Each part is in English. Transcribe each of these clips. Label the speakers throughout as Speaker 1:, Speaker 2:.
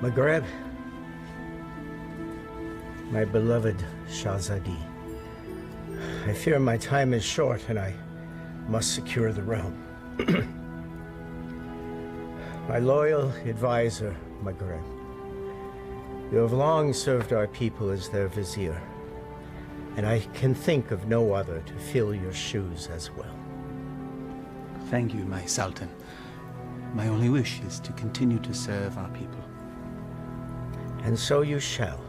Speaker 1: Maghreb, my beloved Shahzadi, I fear my time is short and I must secure the realm. My loyal advisor, Maghreb, you have long served our people as their vizier, and I can think of no other to fill your shoes as well.
Speaker 2: Thank you, my Sultan. My only wish is to continue to serve our people.
Speaker 1: And so you shall.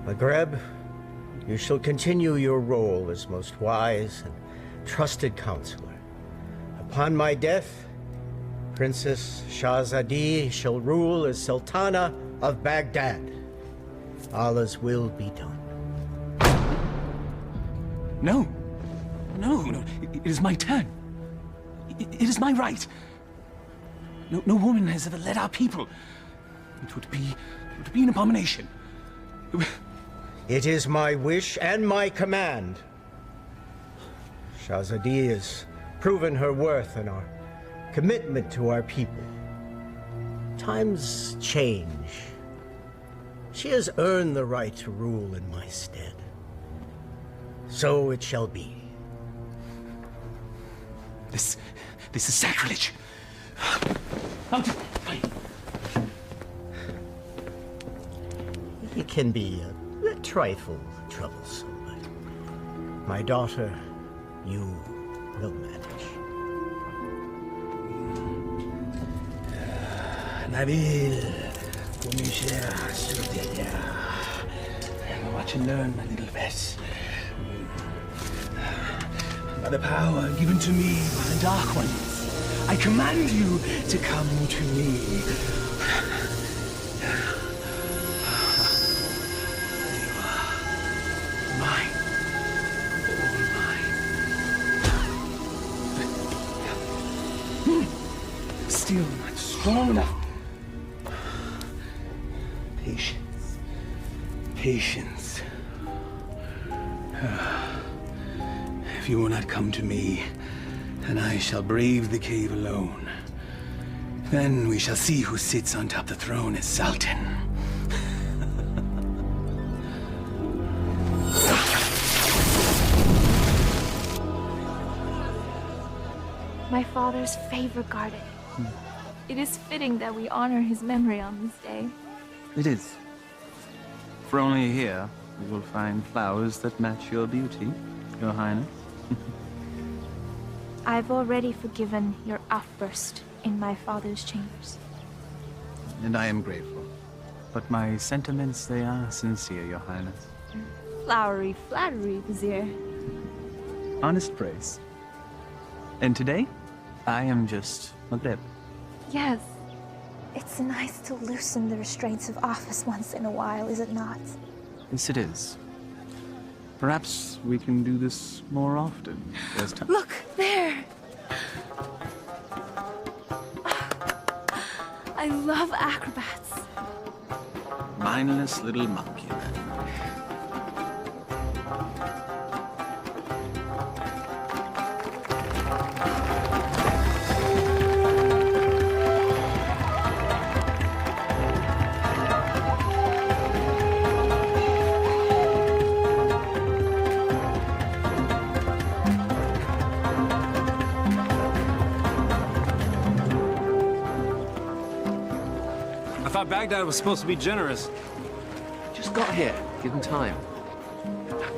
Speaker 1: Maghreb, you shall continue your role as most wise and trusted counselor. Upon my death, Princess Shahzadi shall rule as Sultana of Baghdad. Allah's will be done.
Speaker 2: No. No. It is my turn. It is my right. No woman has ever led our people. It would be an abomination.
Speaker 1: It is my wish and my command. Shahzadi has proven her worth and our commitment to our people. Times change. She has earned the right to rule in my stead. So it shall be.
Speaker 2: This is sacrilege.
Speaker 1: It can be a trifle troublesome, but my daughter, you will manage.
Speaker 2: Nabil, watch and learn, my little Bess. By the power given to me by the Dark Ones, I command you to come to me. Still not strong enough. Patience. Patience. If you will not come to me, then I shall brave the cave alone. Then we shall see who sits on top the throne as Sultan.
Speaker 3: My father's favorite garden. It is fitting that we honor his memory on this day.
Speaker 4: It is. For only here you will find flowers that match your beauty, Your Highness.
Speaker 3: I've already forgiven your outburst in my father's chambers.
Speaker 4: And I am grateful. But my sentiments, they are sincere, Your Highness.
Speaker 3: Flowery flattery, Vizier.
Speaker 4: Honest praise. And today, I am just Maghreb.
Speaker 3: Yes. It's nice to loosen the restraints of office once in a while, is it not?
Speaker 4: Yes, it is. Perhaps we can do this more often. There's time.
Speaker 3: Look, there! I love acrobats.
Speaker 4: Mindless little monkey.
Speaker 5: I thought Baghdad was supposed to be generous.
Speaker 6: Just got here. Give him time.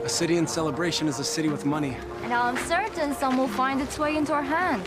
Speaker 5: A city in celebration is a city with money.
Speaker 3: And I'm certain some will find its way into our hands.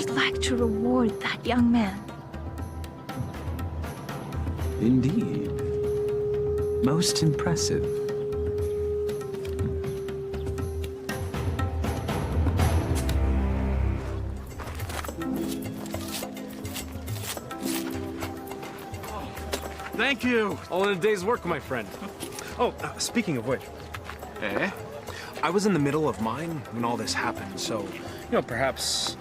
Speaker 3: should like to reward that young man.
Speaker 4: Indeed. Most impressive.
Speaker 5: Thank you. All in a day's work, my friend. Oh, speaking of which.
Speaker 4: Eh?
Speaker 5: I was in the middle of mine when all this happened, so, perhaps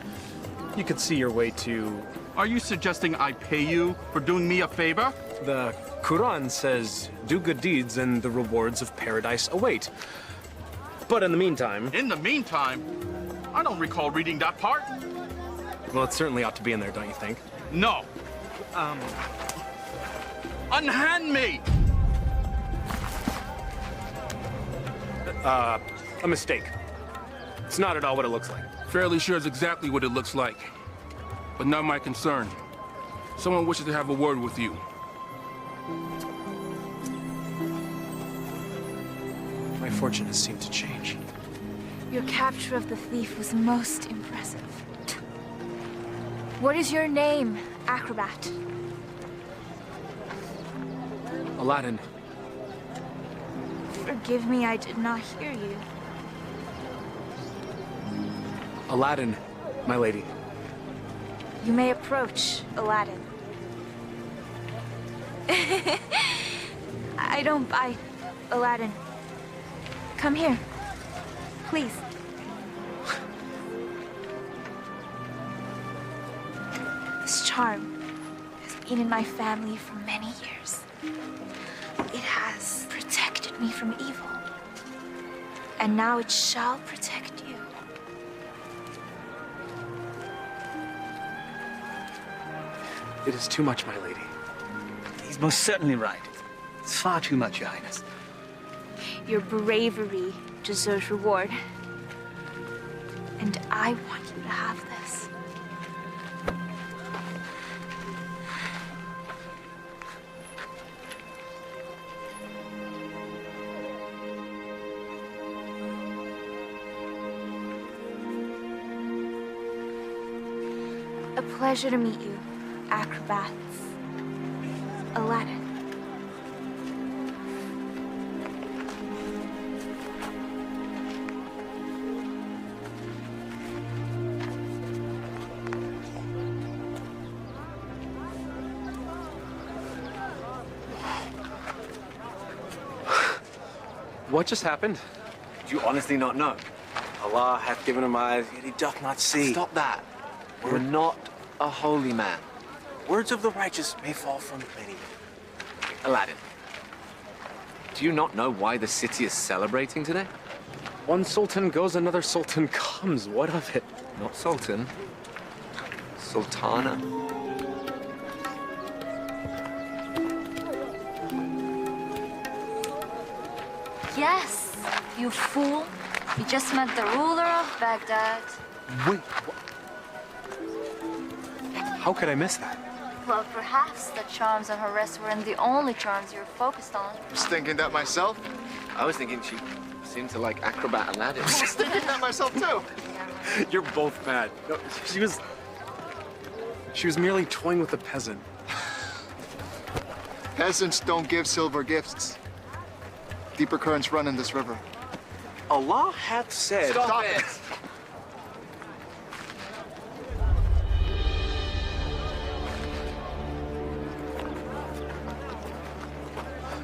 Speaker 5: you could see your way to...
Speaker 7: Are you suggesting I pay you for doing me a favor?
Speaker 5: The Quran says, do good deeds and the rewards of paradise await. But in the meantime...
Speaker 7: In the meantime, I don't recall reading that part.
Speaker 5: Well, it certainly ought to be in there, don't you think?
Speaker 7: No. Unhand me!
Speaker 5: A mistake. It's not at all what it looks like.
Speaker 8: Fairly sure it's exactly what it looks like. But not my concern. Someone wishes to have a word with you.
Speaker 5: My fortune has seemed to change.
Speaker 3: Your capture of the thief was most impressive. What is your name, acrobat?
Speaker 5: Aladdin.
Speaker 3: Forgive me, I did not hear you.
Speaker 5: Aladdin, my lady.
Speaker 3: You may approach, Aladdin. I don't bite, Aladdin. Come here, please. This charm has been in my family for many years. It has protected me from evil. And now it shall protect you.
Speaker 5: It is too much, my lady.
Speaker 2: He's most certainly right. It's far too much, Your Highness.
Speaker 3: Your bravery deserves reward. And I want you to have this. A pleasure to meet you, acrobats. Aladdin.
Speaker 6: What just happened?
Speaker 9: Do you honestly not know? Allah hath given him eyes, yet he doth not see.
Speaker 6: Stop that. We're not a holy man.
Speaker 9: Words of the righteous may fall from many.
Speaker 6: Aladdin, do you not know why the city is celebrating today? One sultan goes, another sultan comes. What of it? Not sultan. Sultana.
Speaker 10: Yes, you fool. You just met the ruler of Baghdad.
Speaker 6: Wait, what? How could I miss that?
Speaker 10: Well, perhaps the charms on her wrist weren't the only charms you were focused on.
Speaker 11: I was thinking that myself.
Speaker 6: I was thinking she seemed to like acrobat Aladdin.
Speaker 11: I was thinking that myself too.
Speaker 5: You're both bad. No, she was merely toying with a peasant.
Speaker 11: Peasants don't give silver gifts. Deeper currents run in this river.
Speaker 9: Allah hath said...
Speaker 11: Stop it!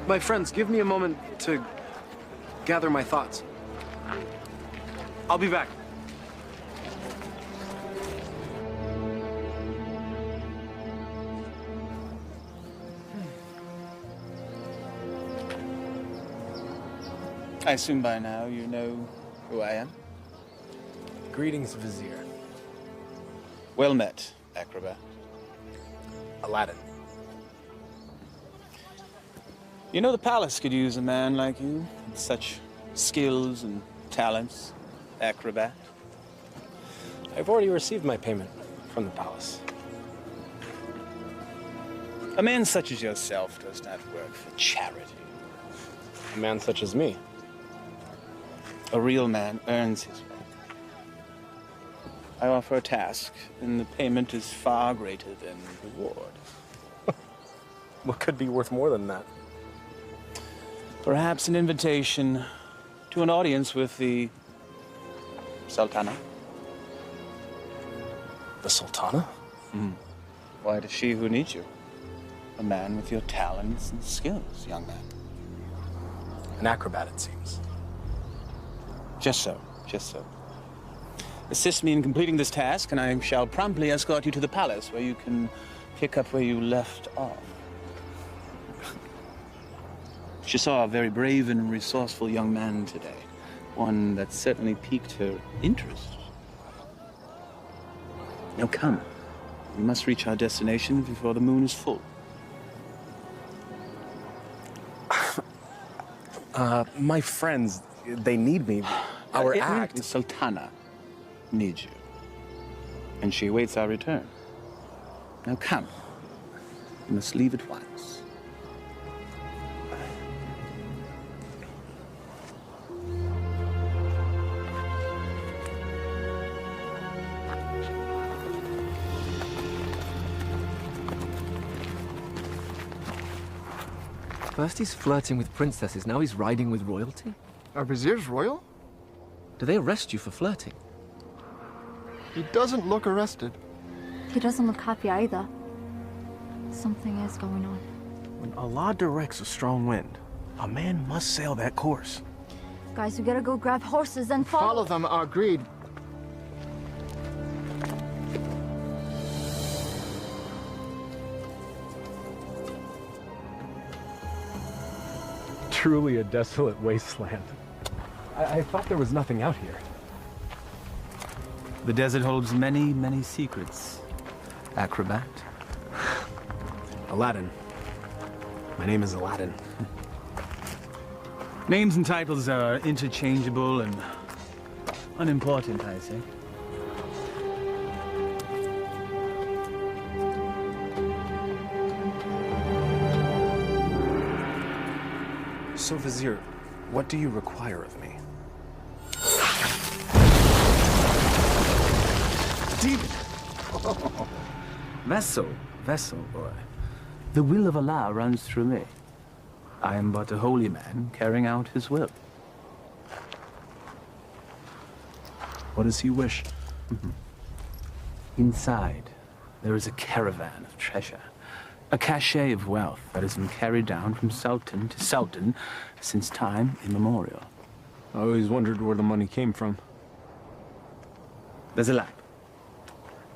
Speaker 5: My friends, give me a moment to gather my thoughts. I'll be back.
Speaker 2: I assume by now you know who I am.
Speaker 5: Greetings, Vizier.
Speaker 2: Well met, acrobat.
Speaker 5: Aladdin.
Speaker 2: You know the palace could use a man like you, with such skills and talents, acrobat.
Speaker 5: I've already received my payment from the palace.
Speaker 2: A man such as yourself does not work for charity.
Speaker 5: A man such as me.
Speaker 2: A real man earns his way.
Speaker 4: I offer a task, and the payment is far greater than reward.
Speaker 5: What could be worth more than that?
Speaker 4: Perhaps an invitation to an audience with the Sultana.
Speaker 5: The Sultana?
Speaker 4: Why, it is she who needs you. A man with your talents and skills, young man.
Speaker 5: An acrobat, it seems.
Speaker 4: Just so, just so. Assist me in completing this task, and I shall promptly escort you to the palace, where you can pick up where you left off. She saw a very brave and resourceful young man today. One that certainly piqued her interest. Now come. We must reach our destination before the moon is full.
Speaker 5: My friends, they need me. Our act.
Speaker 4: The Sultana needs you. And she awaits our return. Now come. You must leave at once.
Speaker 6: First he's flirting with princesses, now he's riding with royalty?
Speaker 11: Are viziers royal?
Speaker 6: Do they arrest you for flirting?
Speaker 11: He doesn't look arrested.
Speaker 10: He doesn't look happy either. Something is going on.
Speaker 5: When Allah directs a strong wind, a man must sail that course.
Speaker 10: Guys, we gotta go grab horses and follow.
Speaker 11: Follow them, agreed.
Speaker 5: Truly a desolate wasteland. I thought there was nothing out here.
Speaker 4: The desert holds many, many secrets. Acrobat.
Speaker 5: Aladdin. My name is Aladdin.
Speaker 4: Names and titles are interchangeable and unimportant, I say.
Speaker 5: So, Vizier, what do you require of me?
Speaker 4: Demon! Vessel, boy. The will of Allah runs through me. I am but a holy man carrying out his will.
Speaker 5: What does he wish?
Speaker 4: Inside, there is a caravan of treasure. A cachet of wealth that has been carried down from sultan to sultan since time immemorial.
Speaker 5: I always wondered where the money came from.
Speaker 4: There's a lamp,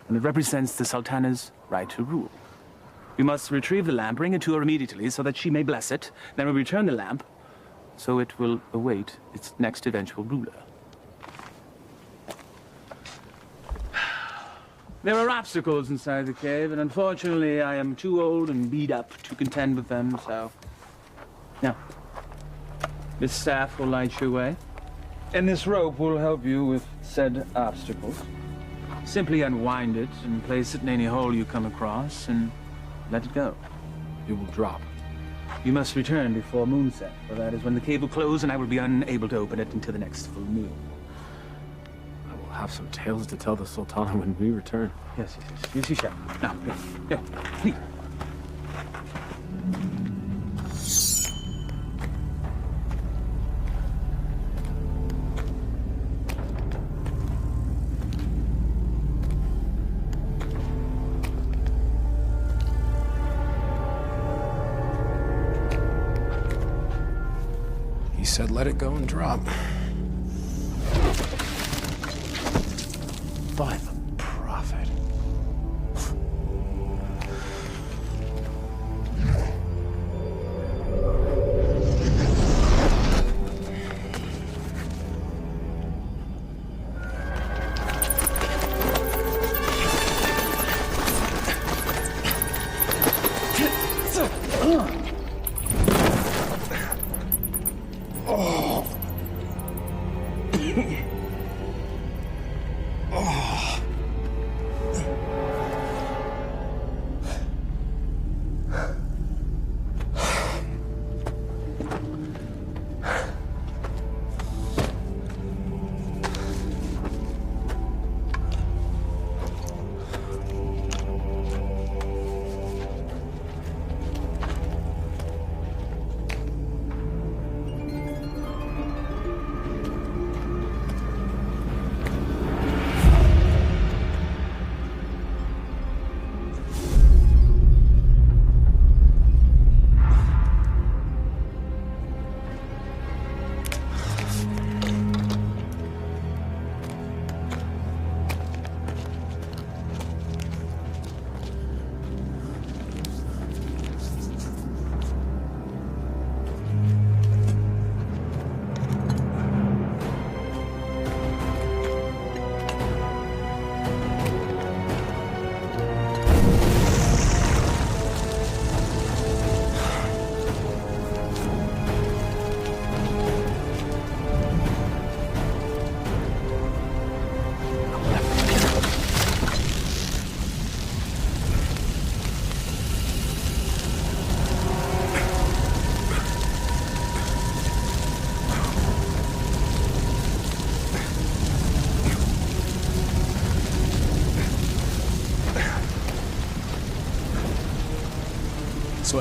Speaker 4: and it represents the sultana's right to rule. We must retrieve the lamp, bring it to her immediately so that she may bless it. Then we'll return the lamp so it will await its next eventual ruler. There are obstacles inside the cave, and unfortunately I am too old and beat up to contend with them, so... Now, this staff will light your way, and this rope will help you with said obstacles. Simply unwind it and place it in any hole you come across, and let it go.
Speaker 5: It will drop.
Speaker 4: You must return before moonset, for that is when the cave will close, and I will be unable to open it until the next full moon.
Speaker 5: We'll have some tales to tell the Sultana when we return.
Speaker 4: Yes, you shall. Now, here, please.
Speaker 5: He said let it go and drop. By the prophet.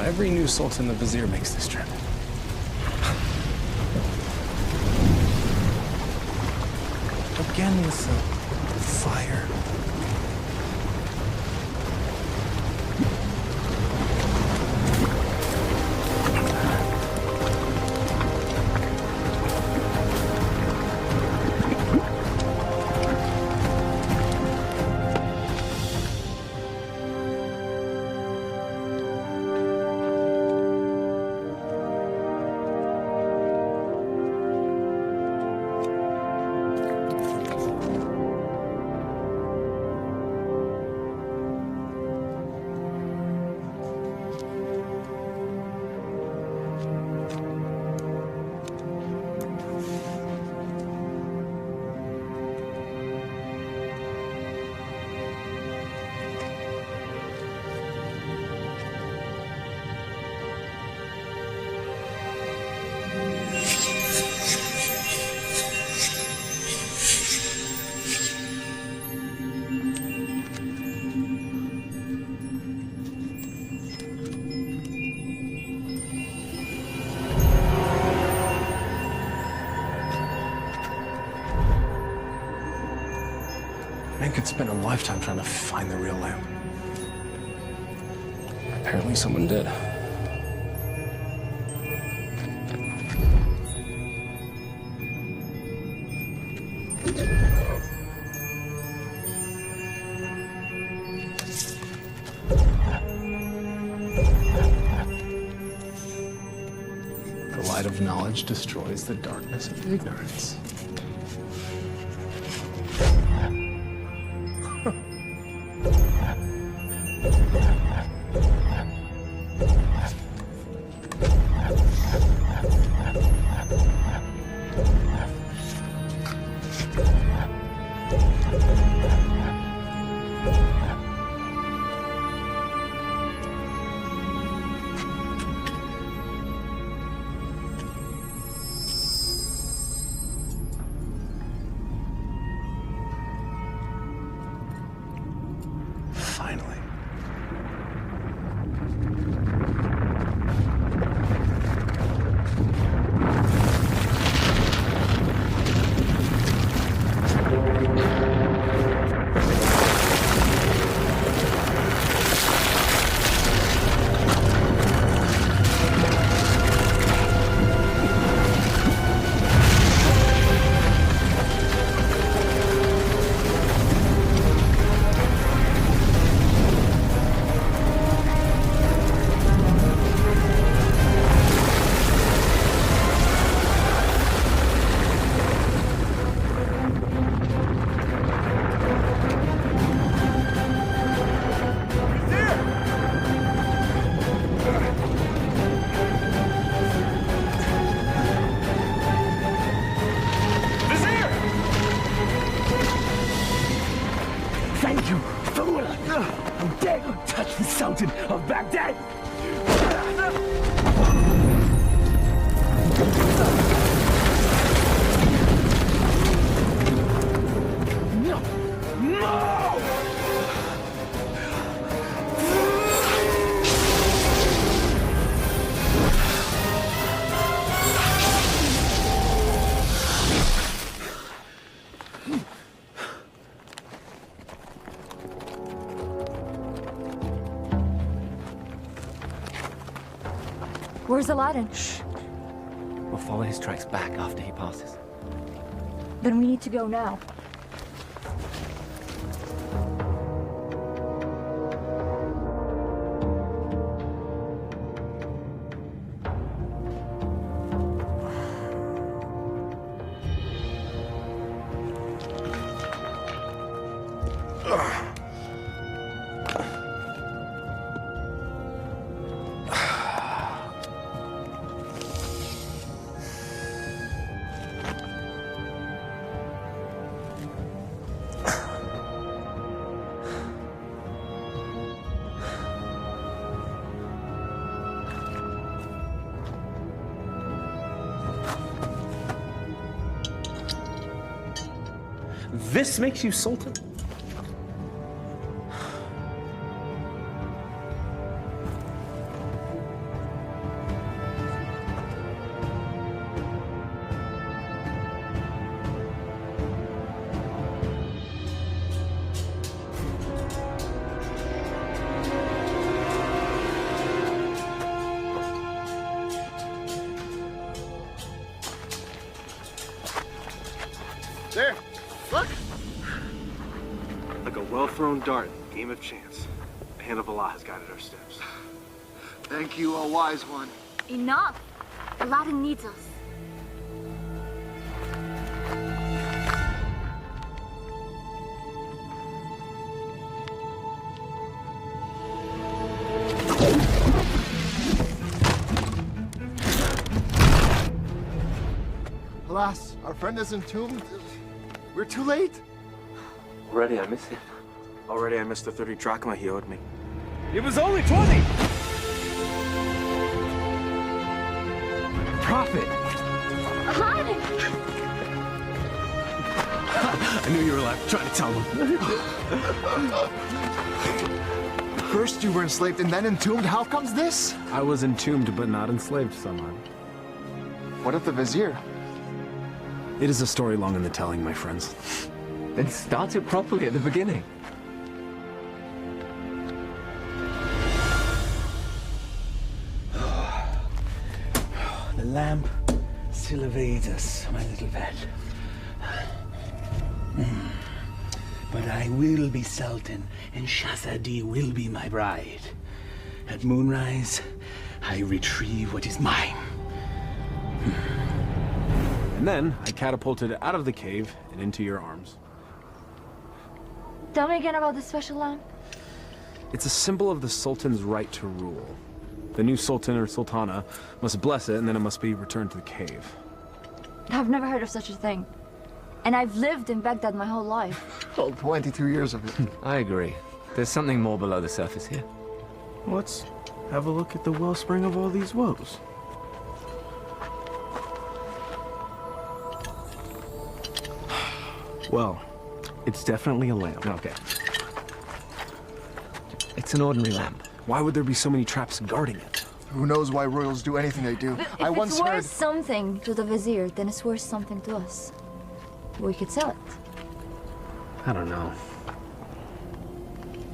Speaker 5: every new sultan the vizier makes this trip. Again with the fire. Man could spend a lifetime trying to find the real lamp. Apparently someone did. The light of knowledge destroys the darkness of ignorance. Finally.
Speaker 2: Thank you, fool! How dare you touch the Sultan of Baghdad! No! No!
Speaker 10: Where's Aladdin?
Speaker 6: Shh. We'll follow his tracks back after he passes.
Speaker 10: Then we need to go now.
Speaker 5: This makes you Sultan?
Speaker 11: There, look.
Speaker 5: Like a well-thrown dart, game of chance. The hand of Allah has guided our steps.
Speaker 11: Thank you, O wise one.
Speaker 10: Enough! Aladdin needs us.
Speaker 11: Alas, our friend is entombed. We're too late.
Speaker 6: Already I miss him.
Speaker 5: Already I missed the 30 drachma he owed me.
Speaker 2: It was only 20!
Speaker 6: Prophet!
Speaker 10: Aladdin!
Speaker 2: I knew you were alive. Trying to tell them.
Speaker 11: First you were enslaved and then entombed. How comes this?
Speaker 5: I was entombed but not enslaved, Saman.
Speaker 11: What of the vizier?
Speaker 5: It is a story long in the telling, my friends.
Speaker 6: Then start it properly at the beginning.
Speaker 2: The lamp still evades us, my little pet. But I will be Sultan, and Shahzadi will be my bride. At moonrise, I retrieve what is mine.
Speaker 5: And then I catapulted out of the cave and into your arms.
Speaker 10: Tell me again about the special lamp.
Speaker 5: It's a symbol of the Sultan's right to rule. The new Sultan or Sultana must bless it, and then it must be returned to the cave.
Speaker 10: I've never heard of such a thing. And I've lived in Baghdad my whole life.
Speaker 11: Well, 22 years of it.
Speaker 6: I agree. There's something more below the surface here.
Speaker 5: Let's have a look at the wellspring of all these woes. Well, it's definitely a lamp.
Speaker 6: Okay. It's an ordinary lamp.
Speaker 5: Why would there be so many traps guarding it?
Speaker 11: Who knows why royals do anything they do?
Speaker 10: If
Speaker 11: I
Speaker 10: it's
Speaker 11: once
Speaker 10: worth
Speaker 11: heard...
Speaker 10: something to the vizier, then it's worth something to us. We could sell it.
Speaker 5: I don't know.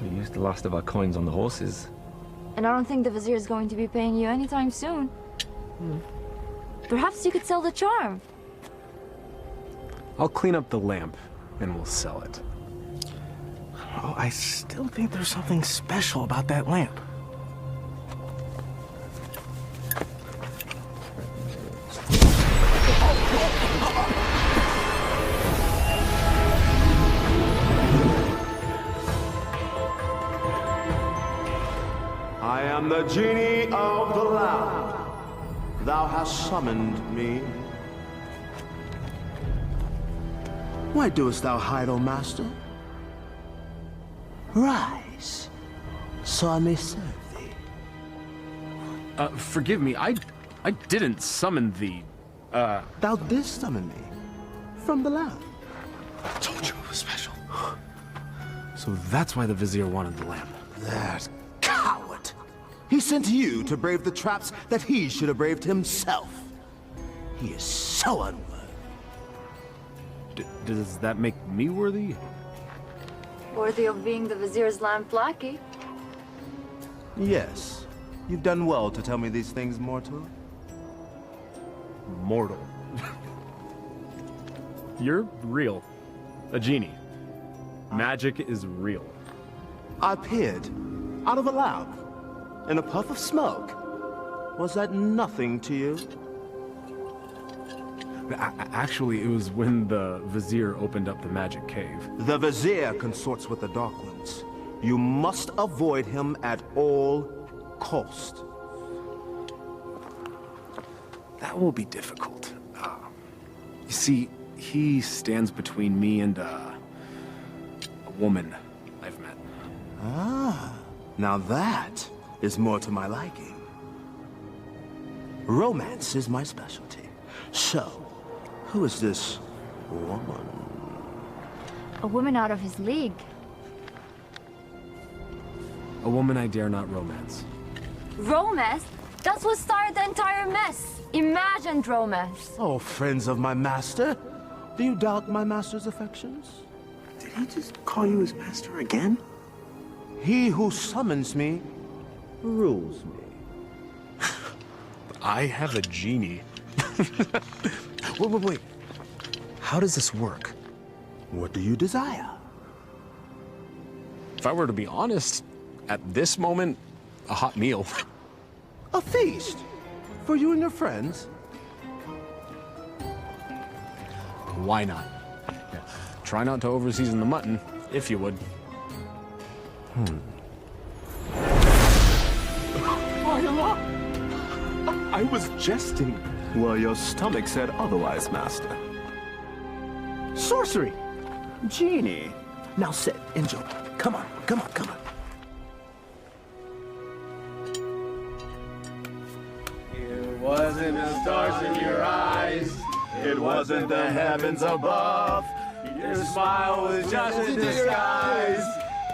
Speaker 6: We used the last of our coins on the horses.
Speaker 10: And I don't think the vizier is going to be paying you anytime soon. Perhaps you could sell the charm.
Speaker 5: I'll clean up the lamp, and we'll sell it. Oh, I still think there's something special about that lamp.
Speaker 12: I am the genie of the lamp. Thou hast summoned me. Why doest thou hide, O master? Rise, so I may serve thee.
Speaker 5: Forgive me, I didn't summon thee.
Speaker 12: Thou didst summon me from the lamp.
Speaker 5: I told you it was special. So that's why the vizier wanted the lamp.
Speaker 12: That coward! He sent you to brave the traps that he should have braved himself. He is so unworthy.
Speaker 5: Does that make me worthy?
Speaker 10: Worthy of being the vizier's lamp lackey.
Speaker 12: Yes. You've done well to tell me these things, mortal.
Speaker 5: Mortal. You're real. A genie. Magic is real.
Speaker 12: I appeared out of a lamp in a puff of smoke. Was that nothing to you?
Speaker 5: Actually, it was when the vizier opened up the magic cave.
Speaker 12: The vizier consorts with the Dark Ones. You must avoid him at all cost.
Speaker 5: That will be difficult. You see, he stands between me and a woman I've met.
Speaker 12: Ah, now that is more to my liking. Romance is my specialty. So, who is this woman?
Speaker 10: A woman out of his league.
Speaker 5: A woman I dare not romance.
Speaker 10: Romance? That's what started the entire mess. Imagined romance.
Speaker 12: Oh, friends of my master, do you doubt my master's affections?
Speaker 9: Did he just call you his master again?
Speaker 12: He who summons me rules me.
Speaker 5: I have a genie. Wait. How does this work?
Speaker 12: What do you desire?
Speaker 6: If I were to be honest, at this moment, a hot meal.
Speaker 12: A feast? For you and your friends?
Speaker 6: Why not? Yeah. Try not to overseason the mutton, if you would.
Speaker 12: I was jesting. Well, your stomach said otherwise, Master. Sorcery! Genie! Now sit, enjoy. Come on, come on, come on.
Speaker 13: It wasn't the stars in your eyes. It wasn't the heavens above. Your smile was just a disguise.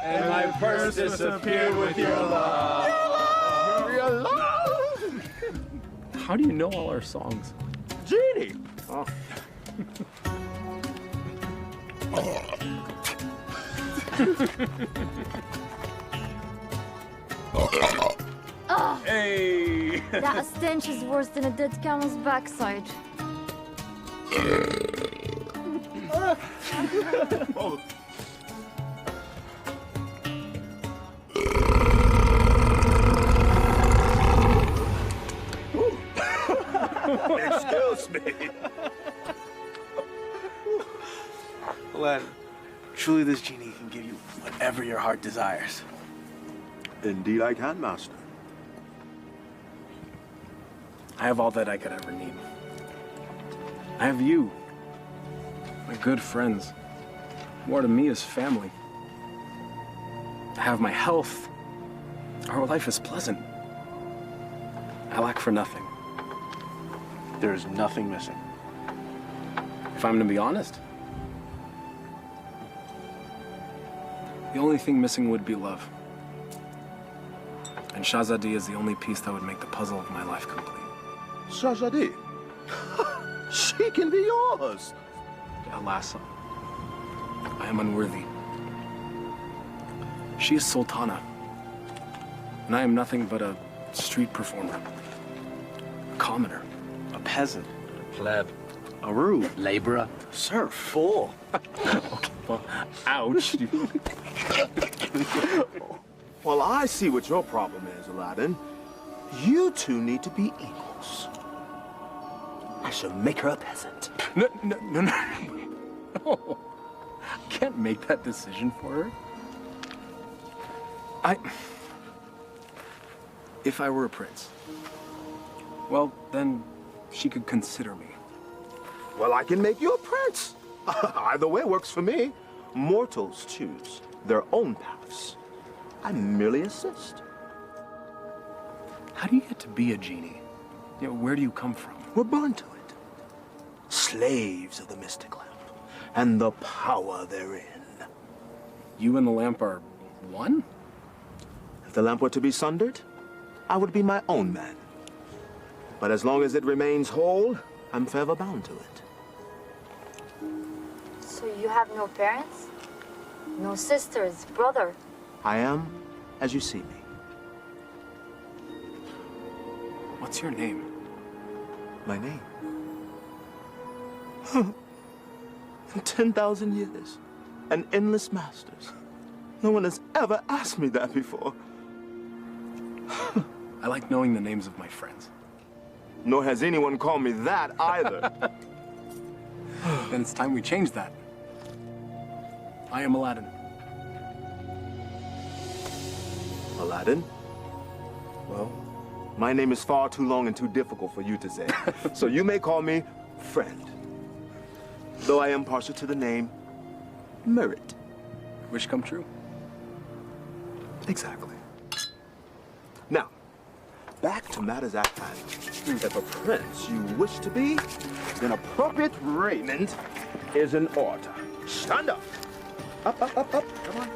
Speaker 13: And my purse disappeared with your love.
Speaker 12: Your love!
Speaker 6: How do you know all our songs?
Speaker 12: Genie!
Speaker 6: Oh.
Speaker 10: Hey! That stench is worse than a dead camel's backside.
Speaker 12: Excuse me.
Speaker 9: Aladdin, truly this genie can give you whatever your heart desires.
Speaker 12: Indeed I can, Master.
Speaker 9: I have all that I could ever need. I have you, my good friends. More to me is family. I have my health. Our life is pleasant. I lack for nothing. There is nothing missing. If I'm to be honest, the only thing missing would be love. And Shahzadi is the only piece that would make the puzzle of my life complete.
Speaker 12: Shahzadi? She can be yours.
Speaker 9: Alas, I am unworthy. She is Sultana, and I am nothing but a street performer, a commoner, a peasant, a pleb, a rube, laborer, serf, fool. Okay, well, ouch.
Speaker 12: Well, I see what your problem is, Aladdin. You two need to be equals. I shall make her a peasant.
Speaker 9: No. No. I can't make that decision for her. If I were a prince, well, then she could consider me.
Speaker 12: Well, I can make you a prince. Either way works for me. Mortals choose their own paths. I merely assist.
Speaker 9: How do you get to be a genie? You know, where do you come from?
Speaker 12: We're born to it. Slaves of the mystic lamp and the power therein.
Speaker 9: You and the lamp are one?
Speaker 12: If the lamp were to be sundered, I would be my own man. But as long as it remains whole, I'm forever bound to it.
Speaker 10: So you have no parents? No sisters, brother?
Speaker 12: I am as you see me.
Speaker 9: What's your name?
Speaker 12: My name? In 10,000 years and endless masters, no one has ever asked me that before.
Speaker 9: I like knowing the names of my friends.
Speaker 12: Nor has anyone called me that either.
Speaker 9: Then it's time we change that. I am Aladdin.
Speaker 12: Aladdin? Well, my name is far too long and too difficult for you to say. So you may call me friend. Though I am partial to the name Merit.
Speaker 9: Wish come true.
Speaker 12: Exactly. Now, back to matters at hand. If a prince you wish to be, then appropriate raiment is in order. Stand up. Up. Come on.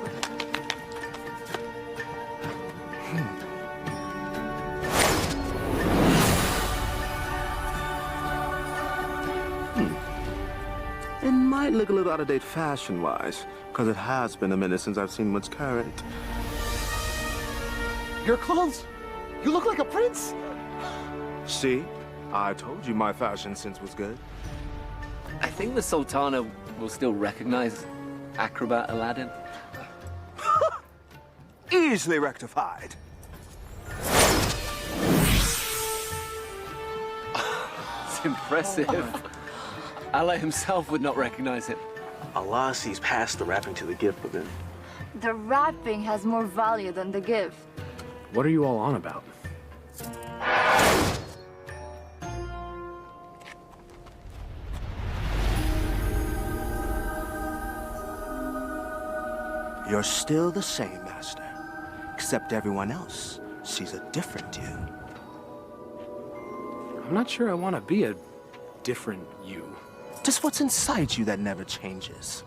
Speaker 12: It might look a little out of date fashion-wise, because it has been a minute since I've seen what's current.
Speaker 9: Your clothes? You look like a prince.
Speaker 12: See? I told you my fashion sense was good.
Speaker 6: I think the Sultana will still recognize acrobat Aladdin?
Speaker 12: Easily rectified.
Speaker 6: It's impressive. Allah himself would not recognize him.
Speaker 9: Allah sees past the rapping to the gift within.
Speaker 10: The wrapping has more value than the gift.
Speaker 5: What are you all on about?
Speaker 12: You're still the same, Master. Except everyone else sees a different you.
Speaker 5: I'm not sure I want to be a different you.
Speaker 12: Just what's inside you that never changes.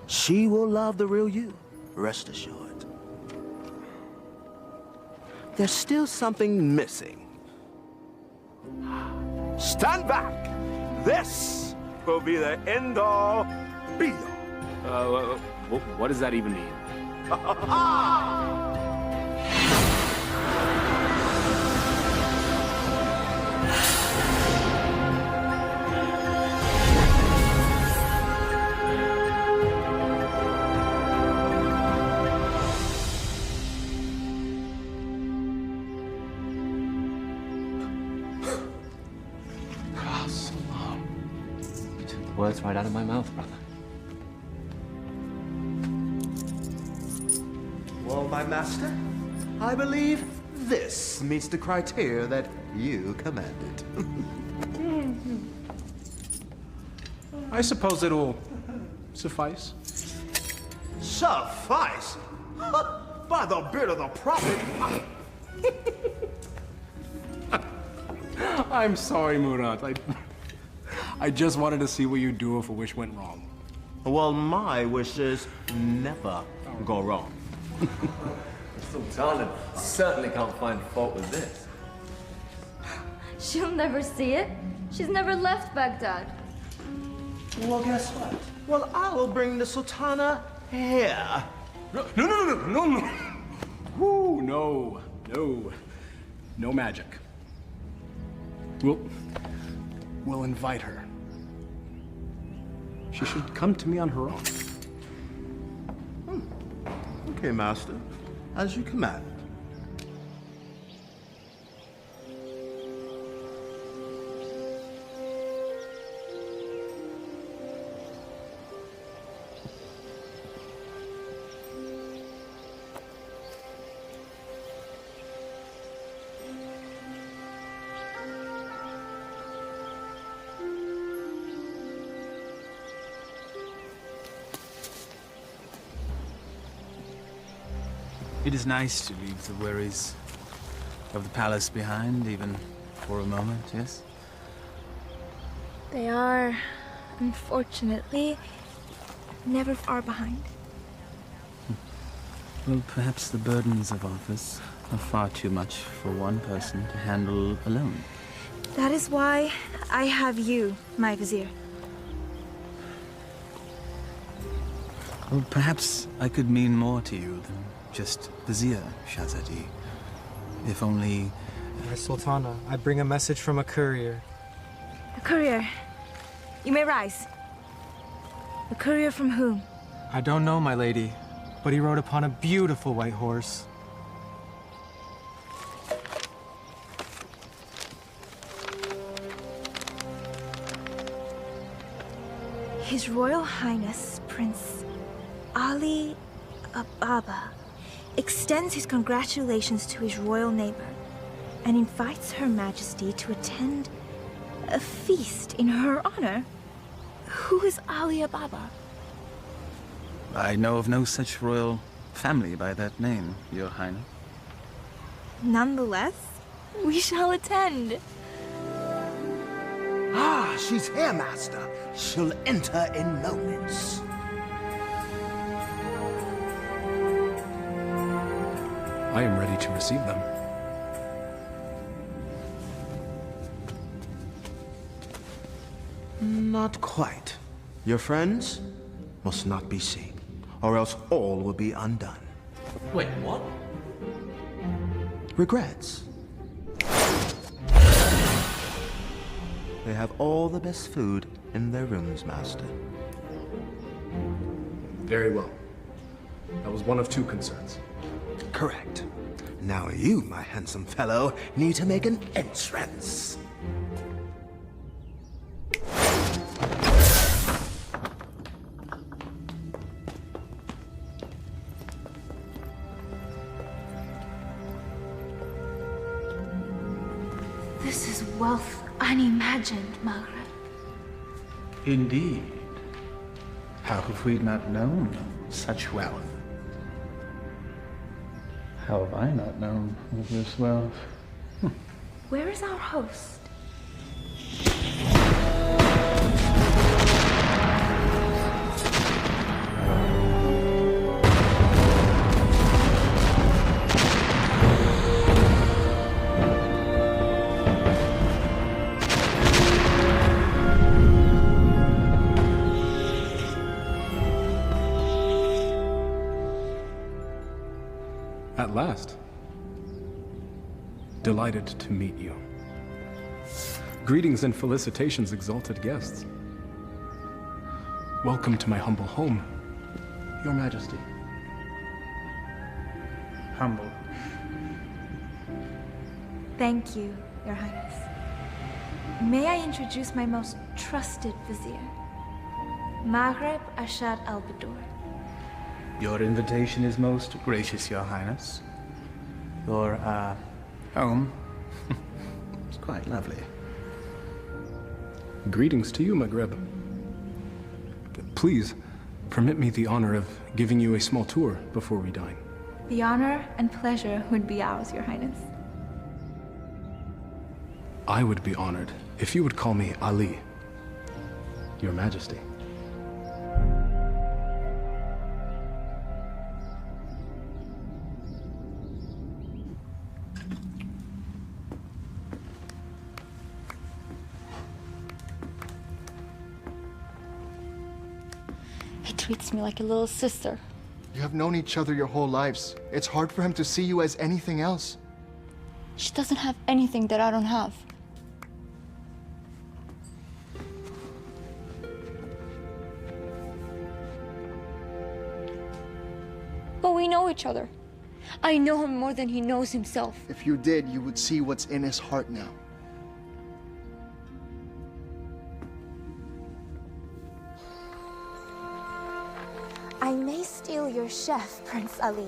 Speaker 12: She will love the real you, rest assured. There's still something missing. Stand back! This will be the end-all, be-all.
Speaker 5: What does that even mean?
Speaker 6: You took the words right out of my mouth, brother.
Speaker 12: Well, my master, I believe this meets the criteria that you commanded.
Speaker 2: I suppose it'll suffice.
Speaker 12: Suffice? By the beard of the prophet!
Speaker 2: I'm sorry, Murat. I just wanted to see what you'd do if a wish went wrong.
Speaker 12: Well, my wishes never go wrong.
Speaker 6: Sultana certainly can't find fault with this.
Speaker 10: She'll never see it. She's never left Baghdad.
Speaker 12: Well, guess what? Well, I'll bring the Sultana here.
Speaker 2: No. Woo, no magic. We'll invite her. She should come to me on her own.
Speaker 12: Okay, master. As you command.
Speaker 2: It is nice to leave the worries of the palace behind, even for a moment, yes?
Speaker 3: They are, unfortunately, never far behind.
Speaker 2: Well, perhaps the burdens of office are far too much for one person to handle alone.
Speaker 3: That is why I have you, my vizier.
Speaker 2: Well, perhaps I could mean more to you than just Vizier, Shahzadi. If only...
Speaker 14: My Sultana, I bring a message from a courier.
Speaker 3: A courier. You may rise. A courier from whom?
Speaker 14: I don't know, my lady, but he rode upon a beautiful white horse.
Speaker 3: His Royal Highness, Prince Ali Ababa, extends his congratulations to his royal neighbor and invites Her Majesty to attend a feast in her honor. Who is Ali Ababa?
Speaker 2: I know of no such royal family by that name, Your Highness.
Speaker 3: Nonetheless, we shall attend.
Speaker 12: Ah, she's here, master. She'll enter in moments.
Speaker 5: I am ready to receive them.
Speaker 12: Not quite. Your friends must not be seen, or else all will be undone.
Speaker 6: Wait, what?
Speaker 12: Regrets. They have all the best food in their rooms, master.
Speaker 5: Very well. That was one of two concerns.
Speaker 12: Correct. Now you, my handsome fellow, need to make an entrance.
Speaker 3: This is wealth unimagined, Margaret.
Speaker 2: Indeed. How have we not known such wealth? How have I not known of this wealth?
Speaker 3: Where is our host?
Speaker 5: At last. Delighted to meet you. Greetings and felicitations, exalted guests. Welcome to my humble home, Your Majesty.
Speaker 2: Humble.
Speaker 3: Thank you, Your Highness. May I introduce my most trusted vizier, Maghreb Ashad al-Badur.
Speaker 2: Your invitation is most gracious, Your Highness. Your, home is quite lovely.
Speaker 5: Greetings to you, Maghreb. Please, permit me the honor of giving you a small tour before we dine.
Speaker 3: The honor and pleasure would be ours, Your Highness.
Speaker 5: I would be honored if you would call me Ali, Your Majesty.
Speaker 10: He treats me like a little sister.
Speaker 11: You have known each other your whole lives. It's hard for him to see you as anything else.
Speaker 10: She doesn't have anything that I don't have. But we know each other. I know him more than he knows himself.
Speaker 11: If you did, you would see what's in his heart now.
Speaker 3: I may steal your chef, Prince Ali.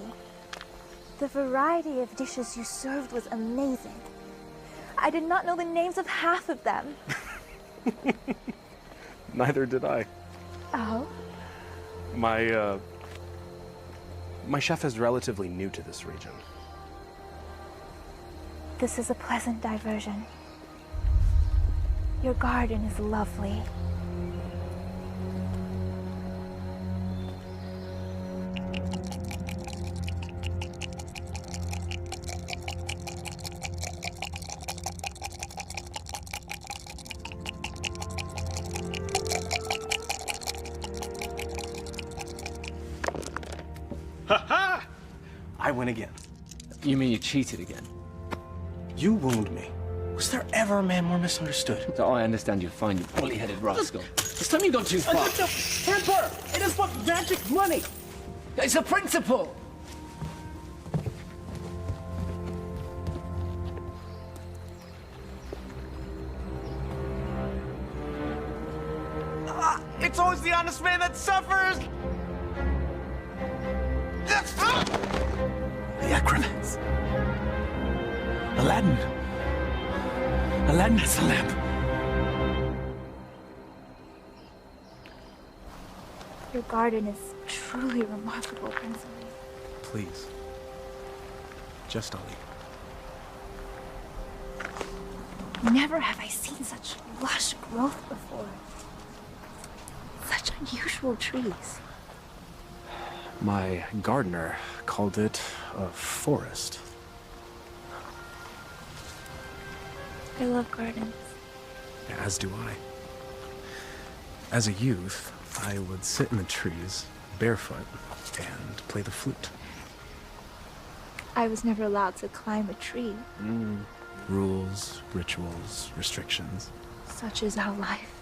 Speaker 3: The variety of dishes you served was amazing. I did not know the names of half of them.
Speaker 5: Neither did I.
Speaker 3: Oh?
Speaker 5: My chef is relatively new to this region.
Speaker 3: This is a pleasant diversion. Your garden is lovely.
Speaker 12: Ha-ha! I win again.
Speaker 6: You mean you cheated again?
Speaker 12: You wound me. Was there ever a man more misunderstood?
Speaker 6: So I understand you're fine, you bully-headed rascal. This time you gone too far.
Speaker 12: Temper! It is but magic money!
Speaker 6: It's a principle!
Speaker 12: It's always the honest man that suffers! The acrobats. Aladdin. Aladdin has the lamp.
Speaker 3: Your garden is truly remarkable, Prince Ali.
Speaker 5: Please. Just Ali.
Speaker 3: Never have I seen such lush growth before. Such unusual trees.
Speaker 5: My gardener called it a forest.
Speaker 3: I love gardens.
Speaker 5: As do I. As a youth, I would sit in the trees, barefoot, and play the flute.
Speaker 3: I was never allowed to climb a tree.
Speaker 5: Rules, rituals, restrictions.
Speaker 3: Such is our life.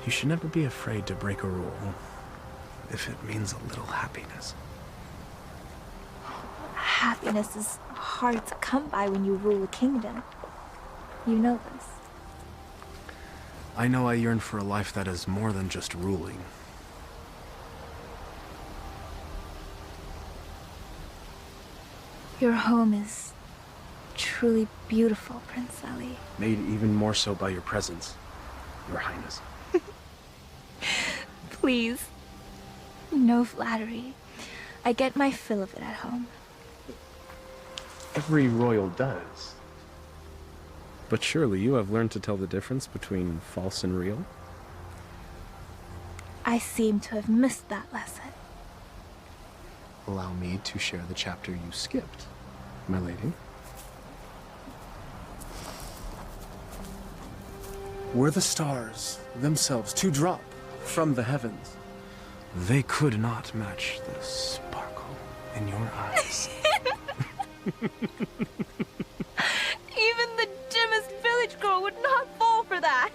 Speaker 5: You should never be afraid to break a rule if it means a little happiness.
Speaker 3: Happiness is hard to come by when you rule a kingdom. You know this.
Speaker 5: I know I yearn for a life that is more than just ruling.
Speaker 3: Your home is truly beautiful, Prince Ali.
Speaker 5: Made even more so by your presence, Your Highness.
Speaker 3: Please. No flattery. I get my fill of it at home.
Speaker 5: Every royal does. But surely you have learned to tell the difference between false and real?
Speaker 3: I seem to have missed that lesson.
Speaker 5: Allow me to share the chapter you skipped, my lady. Were the stars themselves to drop from the heavens, they could not match the sparkle in your eyes.
Speaker 3: Even the dimmest village girl would not fall for that.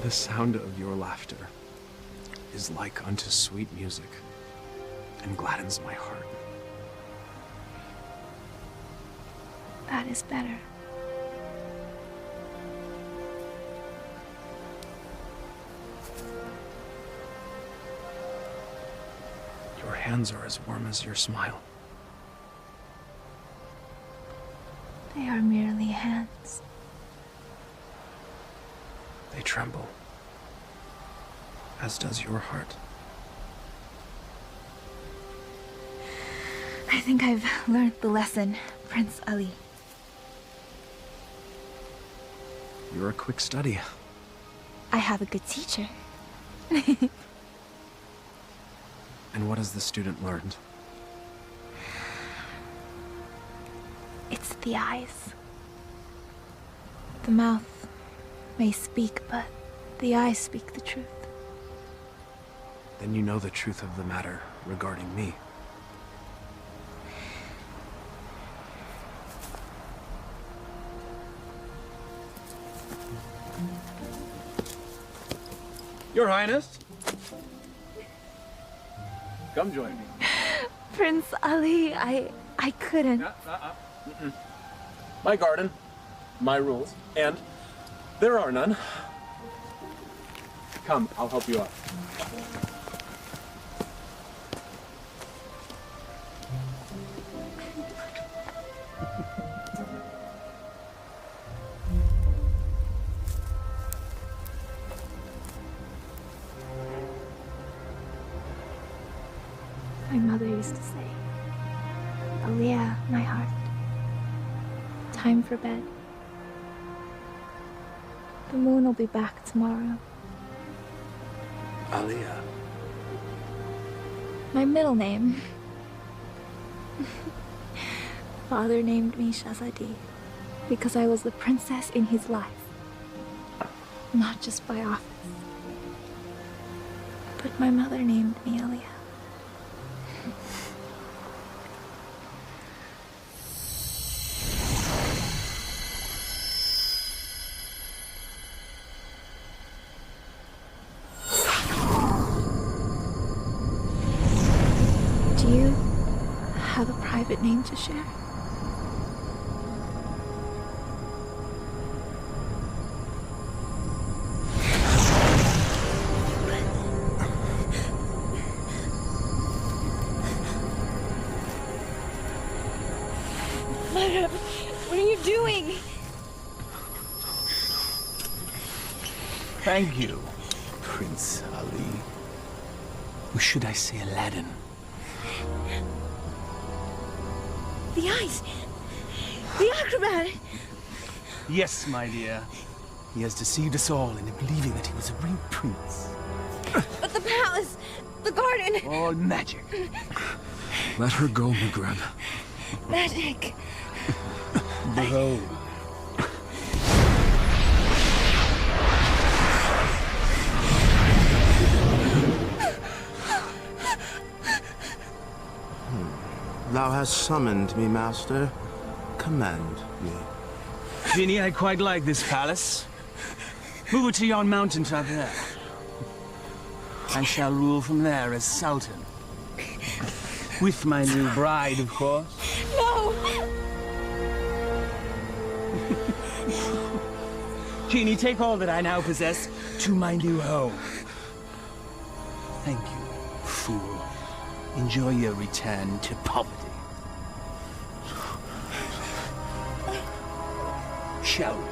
Speaker 5: The sound of your laughter is like unto sweet music and gladdens my heart.
Speaker 3: That is better.
Speaker 5: Your hands are as warm as your smile.
Speaker 3: They are merely hands.
Speaker 5: They tremble, as does your heart.
Speaker 3: I think I've learned the lesson, Prince Ali.
Speaker 5: You're a quick study.
Speaker 3: I have a good teacher.
Speaker 5: And what has the student learned?
Speaker 3: It's the eyes. The mouth may speak, but the eyes speak the truth.
Speaker 5: Then you know the truth of the matter regarding me.
Speaker 9: Your Highness. Come join me.
Speaker 3: Prince Ali, I couldn't.
Speaker 9: My garden, my rules, and there are none. Come, I'll help you out.
Speaker 3: My mother used to say, Aliyah, my heart, time for bed. The moon will be back tomorrow.
Speaker 5: Aliyah.
Speaker 3: My middle name. Father named me Shahzadi because I was the princess in his life. Not just by office. But my mother named me Aliyah. Do you have a private name to share? Mother, what are you doing?
Speaker 2: Thank you, Prince Ali. Or should I say Aladdin?
Speaker 3: The eyes! The acrobat!
Speaker 2: Yes, my dear. He has deceived us all into believing that he was a real prince.
Speaker 3: But the palace! The garden!
Speaker 2: All magic.
Speaker 5: Let her go, Maghreb.
Speaker 3: Magic!
Speaker 2: Behold.
Speaker 12: Thou hast summoned me, master. command me?
Speaker 2: Genie, I quite like this palace. Move it to yon mountaintop there. I shall rule from there as Sultan. With my new bride, of course.
Speaker 3: No!
Speaker 2: Genie, take all that I now possess to my new home. Thank you, fool. Enjoy your return to poverty. Shall we?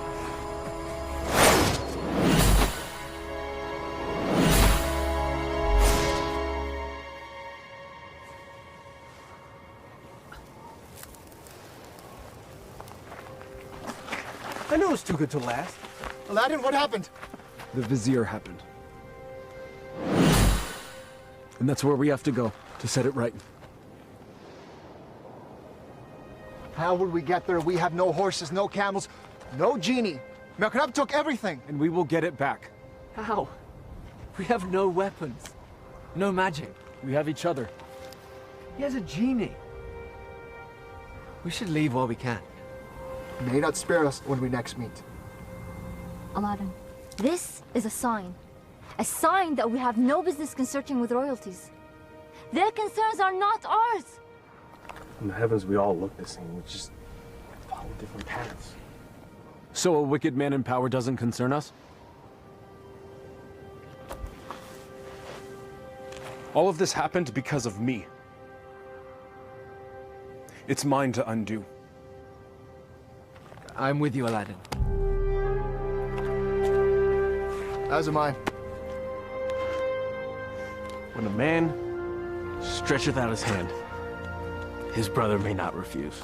Speaker 9: I knew it was too good to last.
Speaker 11: Aladdin, what happened?
Speaker 9: The Vizier happened. And that's where we have to go, to set it right.
Speaker 11: How would we get there? We have no horses, no camels, no genie. Merkrab took everything.
Speaker 9: And we will get it back.
Speaker 6: How? We have no weapons. No magic.
Speaker 9: We have each other.
Speaker 6: He has a genie. We should leave while we can.
Speaker 11: May not spare us when we next meet.
Speaker 10: Aladdin, this is a sign. A sign that we have no business consorting with royalties. Their concerns are not ours.
Speaker 9: In the heavens, we all look the same. We just follow different paths. So a wicked man in power doesn't concern us? All of this happened because of me. It's mine to undo.
Speaker 6: I'm with you, Aladdin.
Speaker 11: As am I.
Speaker 9: When a man stretcheth out his hand, his brother may not refuse.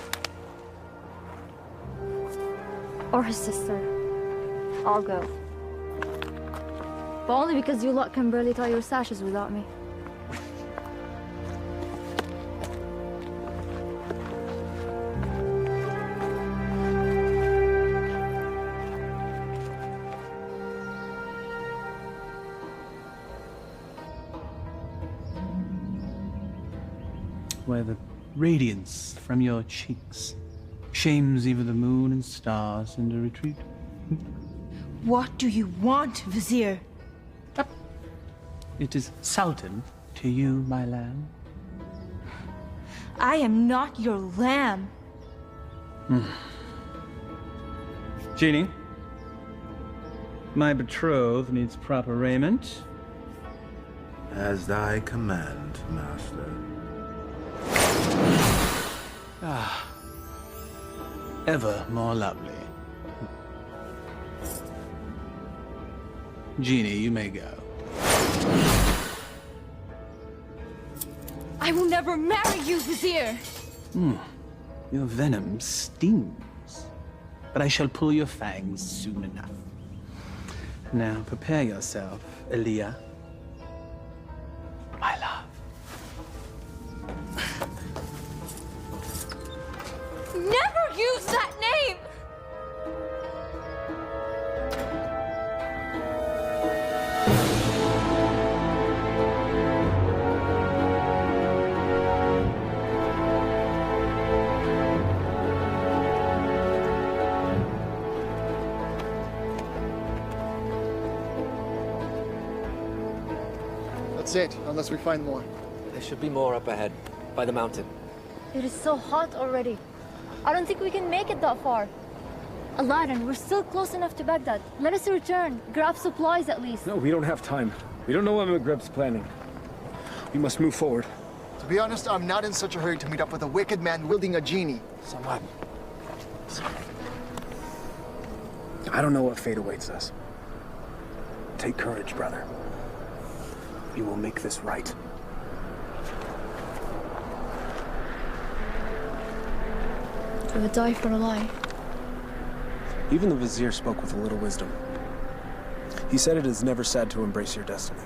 Speaker 10: Or his sister. I'll go. But only because you lot can barely tie your sashes without me.
Speaker 2: Where the radiance from your cheeks shames even the moon and stars into retreat.
Speaker 3: What do you want, Vizier?
Speaker 2: It is Sultan to you, my lamb.
Speaker 3: I am not your lamb.
Speaker 2: Genie, my betrothed needs proper raiment.
Speaker 12: As thy command, master.
Speaker 2: Ever more lovely. Genie, you may go.
Speaker 3: I will never marry you, Vizier.
Speaker 2: Your venom stings, but I shall pull your fangs soon enough. Now prepare yourself, Elia. My love.
Speaker 3: Never use that name!
Speaker 11: That's it, unless we find more.
Speaker 6: There should be more up ahead, by the mountain.
Speaker 10: It is so hot already. I don't think we can make it that far. Aladdin, we're still close enough to Baghdad. Let us return. Grab supplies at least.
Speaker 9: No, we don't have time. We don't know what Maghrib's planning. We must move forward.
Speaker 11: To be honest, I'm not in such a hurry to meet up with a wicked man wielding a genie.
Speaker 9: So what? I don't know what fate awaits us. Take courage, brother. We will make this right.
Speaker 10: I would die for a lie.
Speaker 9: Even the Vizier spoke with a little wisdom. He said it is never sad to embrace your destiny.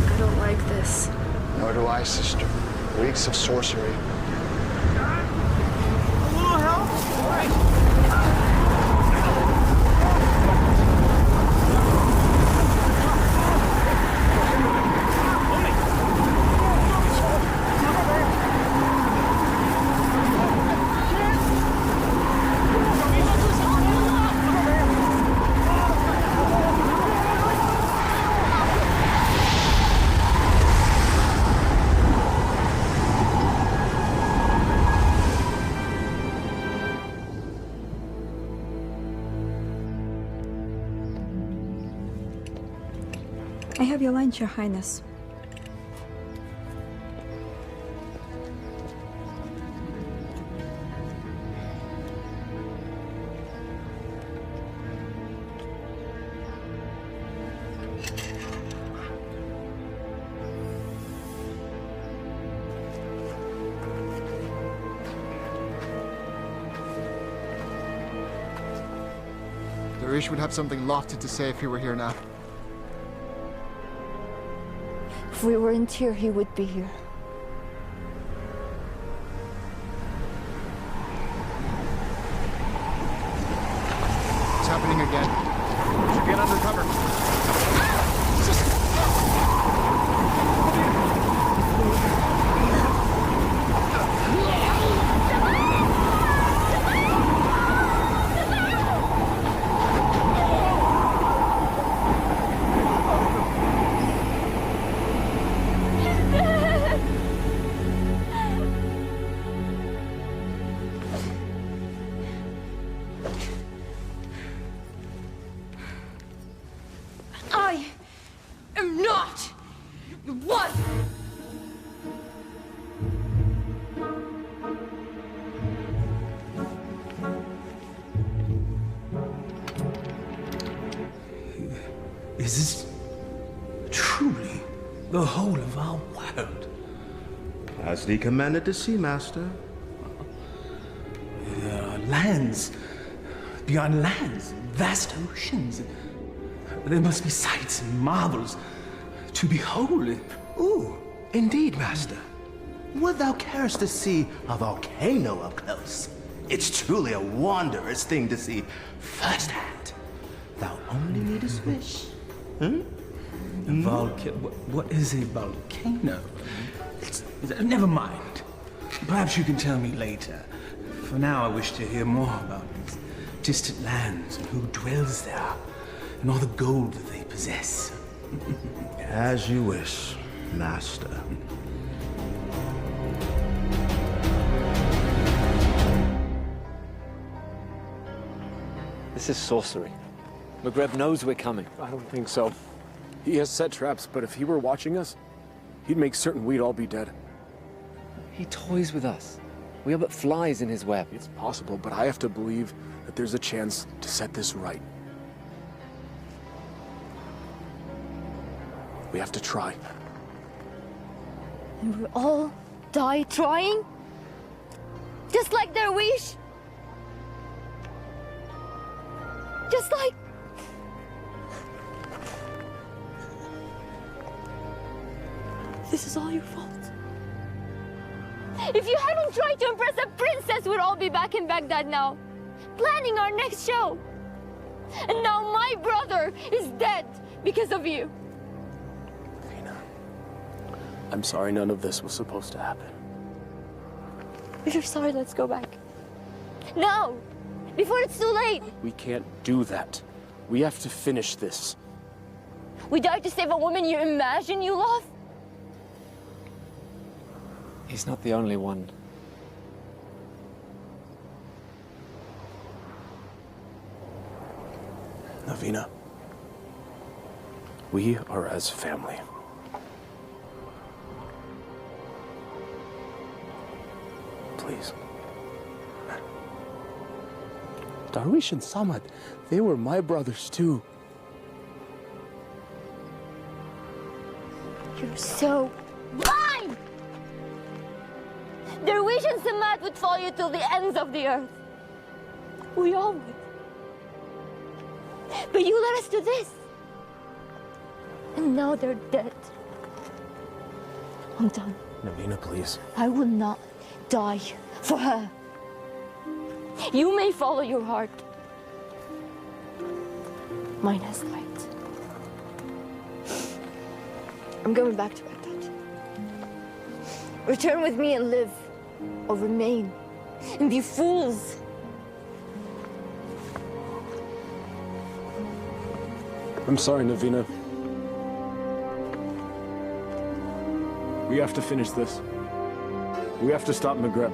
Speaker 3: I don't like this.
Speaker 11: Nor do I, sister. Weeks of sorcery.
Speaker 13: A little help? All right.
Speaker 15: I have your lunch, Your Highness.
Speaker 11: Darish would have something lofty to say if he were here now.
Speaker 10: If we weren't here, he would be here.
Speaker 11: It's happening again. We should get under cover.
Speaker 16: I am not your wife!
Speaker 2: Is this truly the whole of our world?
Speaker 12: As thee commanded to see, Master.
Speaker 2: There are lands beyond lands, vast oceans. There must be sights and marvels to behold.
Speaker 12: Ooh, indeed, Master. Would thou carest to see a volcano up close? It's truly a wondrous thing to see firsthand. Thou only needest wish.
Speaker 2: What is a volcano? Never mind. Perhaps you can tell me later. For now, I wish to hear more about these distant lands and who dwells there, and all the gold that they possess.
Speaker 12: As you wish, Master.
Speaker 6: This is sorcery. Maghreb knows we're coming.
Speaker 5: I don't think so. He has set traps, but if he were watching us, he'd make certain we'd all be dead.
Speaker 6: He toys with us. We are but flies in his web.
Speaker 5: It's possible, but I have to believe that there's a chance to set this right. We have to try.
Speaker 10: And we'll all die trying? Just like their wish? Just like... This is all your fault. If you hadn't tried to impress a princess, we'd all be back in Baghdad now, planning our next show. And now my brother is dead because of you.
Speaker 5: I'm sorry none of this was supposed to happen.
Speaker 10: If you're sorry, let's go back. Now! Before it's too late!
Speaker 5: We can't do that. We have to finish this.
Speaker 10: We died to save a woman you imagine you love?
Speaker 6: He's not the only one.
Speaker 5: Navina, we are as family. Please. Darwish and Samad, they were my brothers too.
Speaker 10: You're so blind! Darwish and Samad would follow you till the ends of the earth. We all would. But you led us to this. And now they're dead. I'm done.
Speaker 5: Navina, please.
Speaker 10: I will not die for her. You may follow your heart. Mine has light. I'm going back to Baghdad. Return with me and live, or remain and be fools.
Speaker 5: I'm sorry, Navina. We have to finish this. We have to stop Maghreb.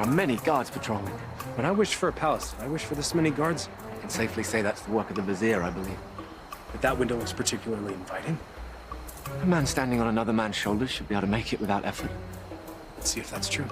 Speaker 6: There are many guards patrolling.
Speaker 9: When I wished for a palace, I wished for this many guards.
Speaker 6: I can safely say that's the work of the vizier, I believe.
Speaker 9: But that window looks particularly inviting.
Speaker 6: A man standing on another man's shoulders should be able to make it without effort.
Speaker 9: Let's see if that's true.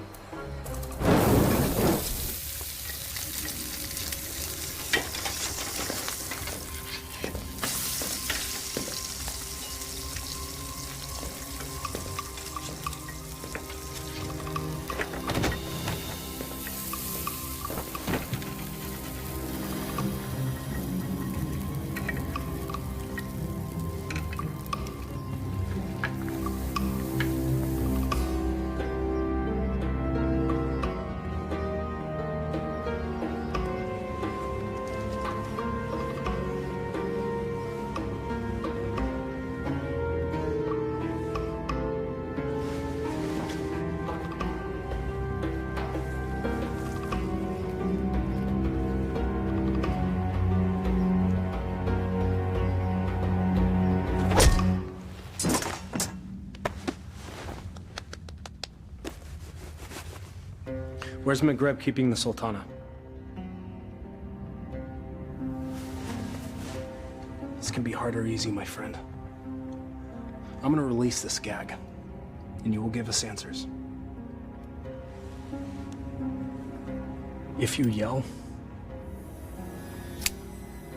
Speaker 9: Where's Maghreb keeping the Sultana? This can be hard or easy, my friend. I'm gonna release this gag, and you will give us answers. If you yell,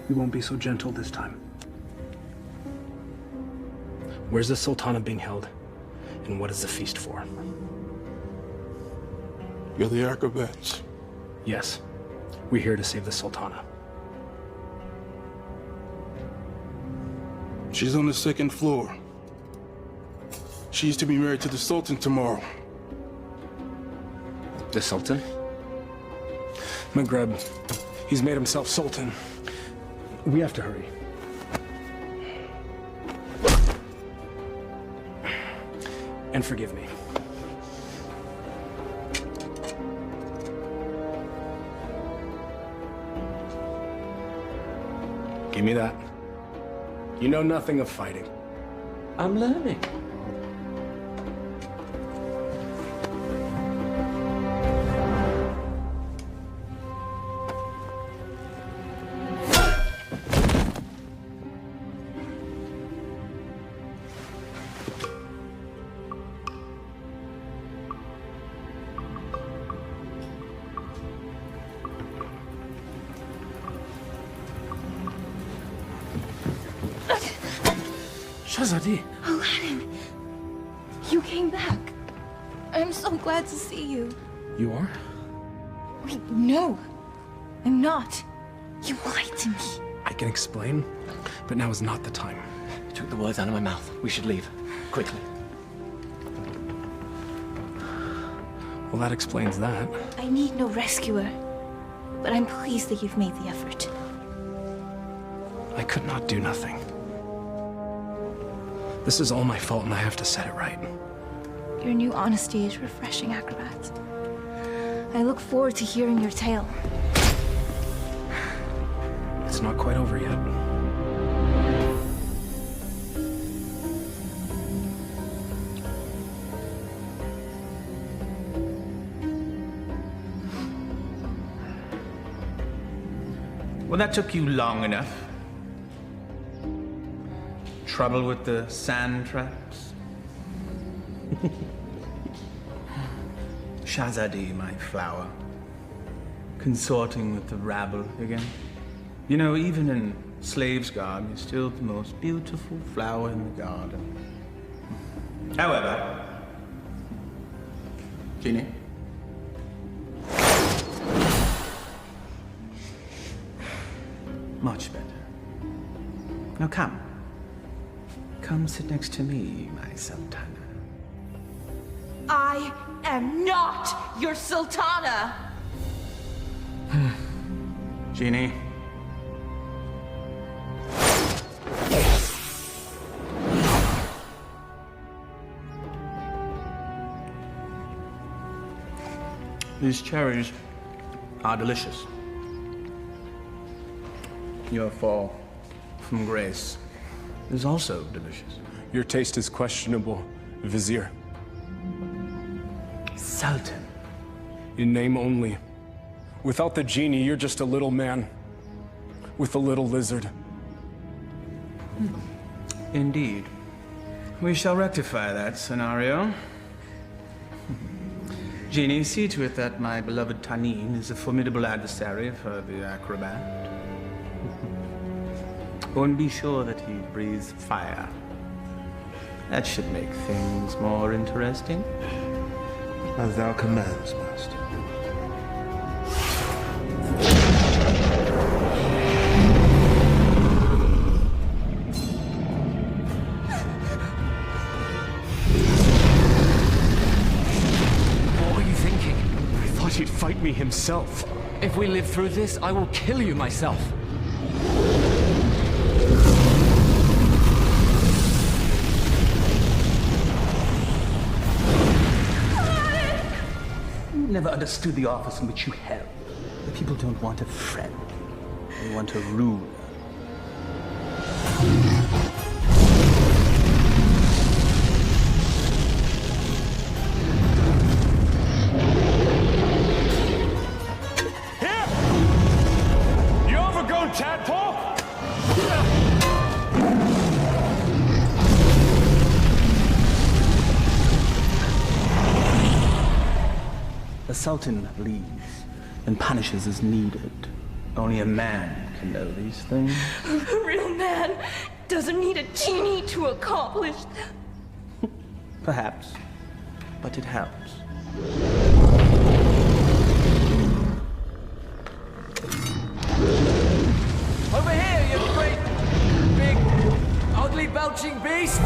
Speaker 9: we won't be so gentle this time. Where's the Sultana being held, and what is the feast for?
Speaker 8: You're the acrobats.
Speaker 9: Yes, we're here to save the Sultana.
Speaker 8: She's on the second floor. She's to be married to the Sultan tomorrow.
Speaker 6: The Sultan?
Speaker 9: Maghreb, he's made himself Sultan. We have to hurry. And forgive me. Give me that. You know nothing of fighting.
Speaker 6: I'm learning.
Speaker 2: Shahzadi.
Speaker 3: Aladdin, you came back. I'm so glad to see you.
Speaker 9: You are?
Speaker 3: Wait, no, I'm not. You lied to me.
Speaker 9: I can explain, but now is not the time.
Speaker 6: You took the words out of my mouth. We should leave. Quickly.
Speaker 9: Well, that explains that.
Speaker 3: I need no rescuer, but I'm pleased that you've made the effort.
Speaker 9: I could not do nothing. This is all my fault, and I have to set it right.
Speaker 3: Your new honesty is refreshing, acrobat. I look forward to hearing your tale.
Speaker 9: It's not quite over yet.
Speaker 2: Well, that took you long enough. Trouble with the sand traps? Shahzadi, my flower. Consorting with the rabble again. You know, even in slave's garb, you're still the most beautiful flower in the garden. However, Genie? Much better. Now come. Come sit next to me, my Sultana.
Speaker 16: I am not your Sultana!
Speaker 2: Genie. These cherries are delicious. Your fall from grace is also delicious.
Speaker 9: Your taste is questionable, Vizier.
Speaker 2: Sultan.
Speaker 9: In name only. Without the genie, you're just a little man. With a little lizard.
Speaker 2: Indeed. We shall rectify that scenario. Genie, see to it that my beloved Tanin is a formidable adversary for the acrobat. Oh, and be sure that he breathes fire. That should make things more interesting.
Speaker 12: As thou commands, master.
Speaker 6: What were you thinking?
Speaker 9: I thought he'd fight me himself.
Speaker 6: If we live through this, I will kill you myself.
Speaker 2: You never understood the office in which you held. The people don't want a friend. They want a ruler.
Speaker 9: Here! You overgrown tadpole!
Speaker 2: The Sultan leads and punishes as needed. Only a man can know these things.
Speaker 16: A real man doesn't need a genie to accomplish that.
Speaker 2: Perhaps, but it helps.
Speaker 15: Over here, you great, big, ugly, belching beast!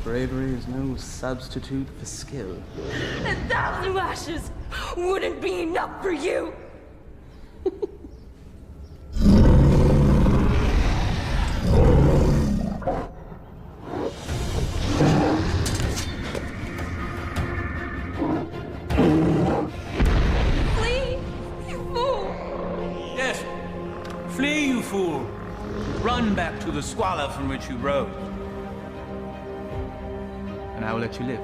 Speaker 2: Bravery is no substitute for skill.
Speaker 16: 1,000 lashes wouldn't be enough for you. Flee, you fool!
Speaker 2: Yes, flee, you fool. Run back to the squalor from which you rose. And I will let you live.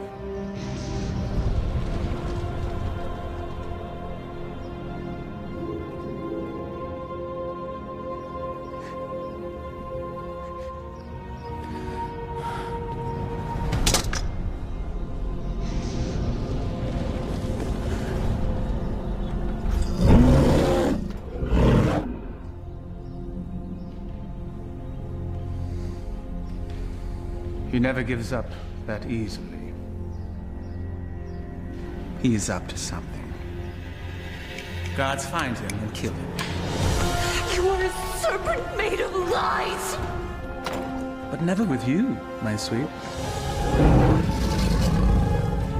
Speaker 2: He never gives up that easily. He is up to something. Guards find him and kill him.
Speaker 16: You are a serpent made of lies!
Speaker 2: But never with you, my sweet.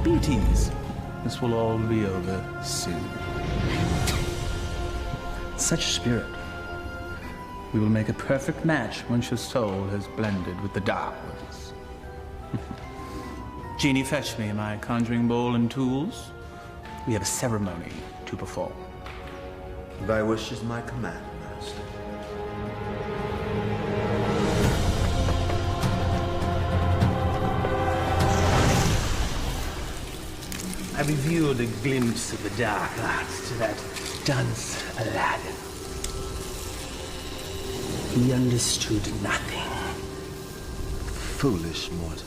Speaker 2: Be at ease. This will all be over soon. Such spirit. We will make a perfect match once your soul has blended with the dark ones. Genie, fetch me my conjuring bowl and tools. We have a ceremony to perform.
Speaker 12: Thy wish is my command, master.
Speaker 2: I revealed a glimpse of the dark arts to that dunce Aladdin. He understood nothing.
Speaker 12: Foolish mortal.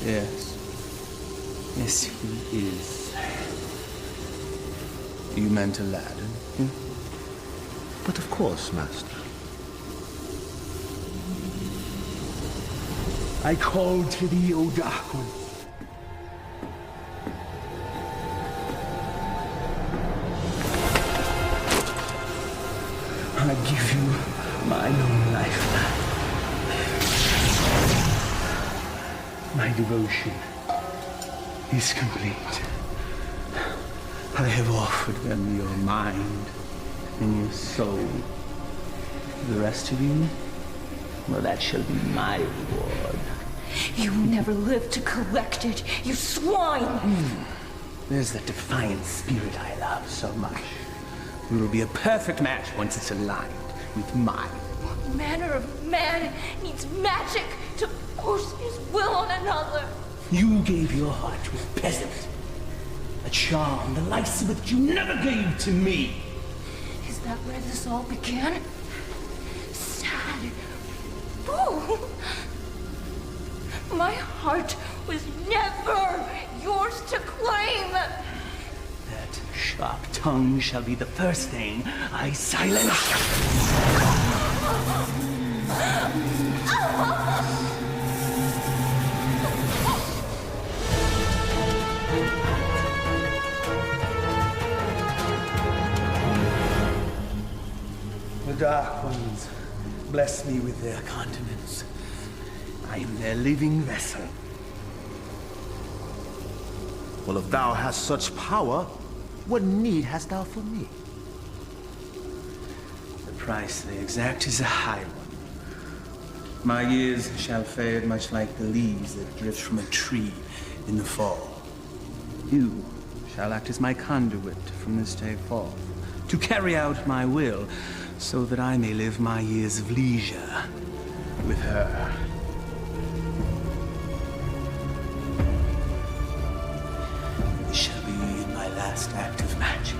Speaker 2: Yes. Yes, he is. You meant Aladdin?
Speaker 12: Yeah. But of course, Master.
Speaker 2: I call to thee, O Dark One. I give you my own life. My devotion is complete. I have offered them your mind and your soul. The rest of you, well, that shall be my reward.
Speaker 16: You never lived to collect it, you swine!
Speaker 2: There's that defiant spirit I love so much. We will be a perfect match once it's aligned with mine.
Speaker 16: What manner of man needs magic to force his will on another?
Speaker 2: You gave your heart to a peasant. A charm the likes of which you never gave to me.
Speaker 16: Is that where this all began? Sad. Boo! My heart was never yours to claim!
Speaker 2: That sharp tongue shall be the first thing I silence. The Dark Ones bless me with their continence. I am their living vessel.
Speaker 12: Well, if thou hast such power, what need hast thou for me?
Speaker 2: The price they exact is a high one. My years shall fade much like the leaves that drift from a tree in the fall. You shall act as my conduit from this day forth, to carry out my will, so that I may live my years of leisure with her. This shall be my last act of magic.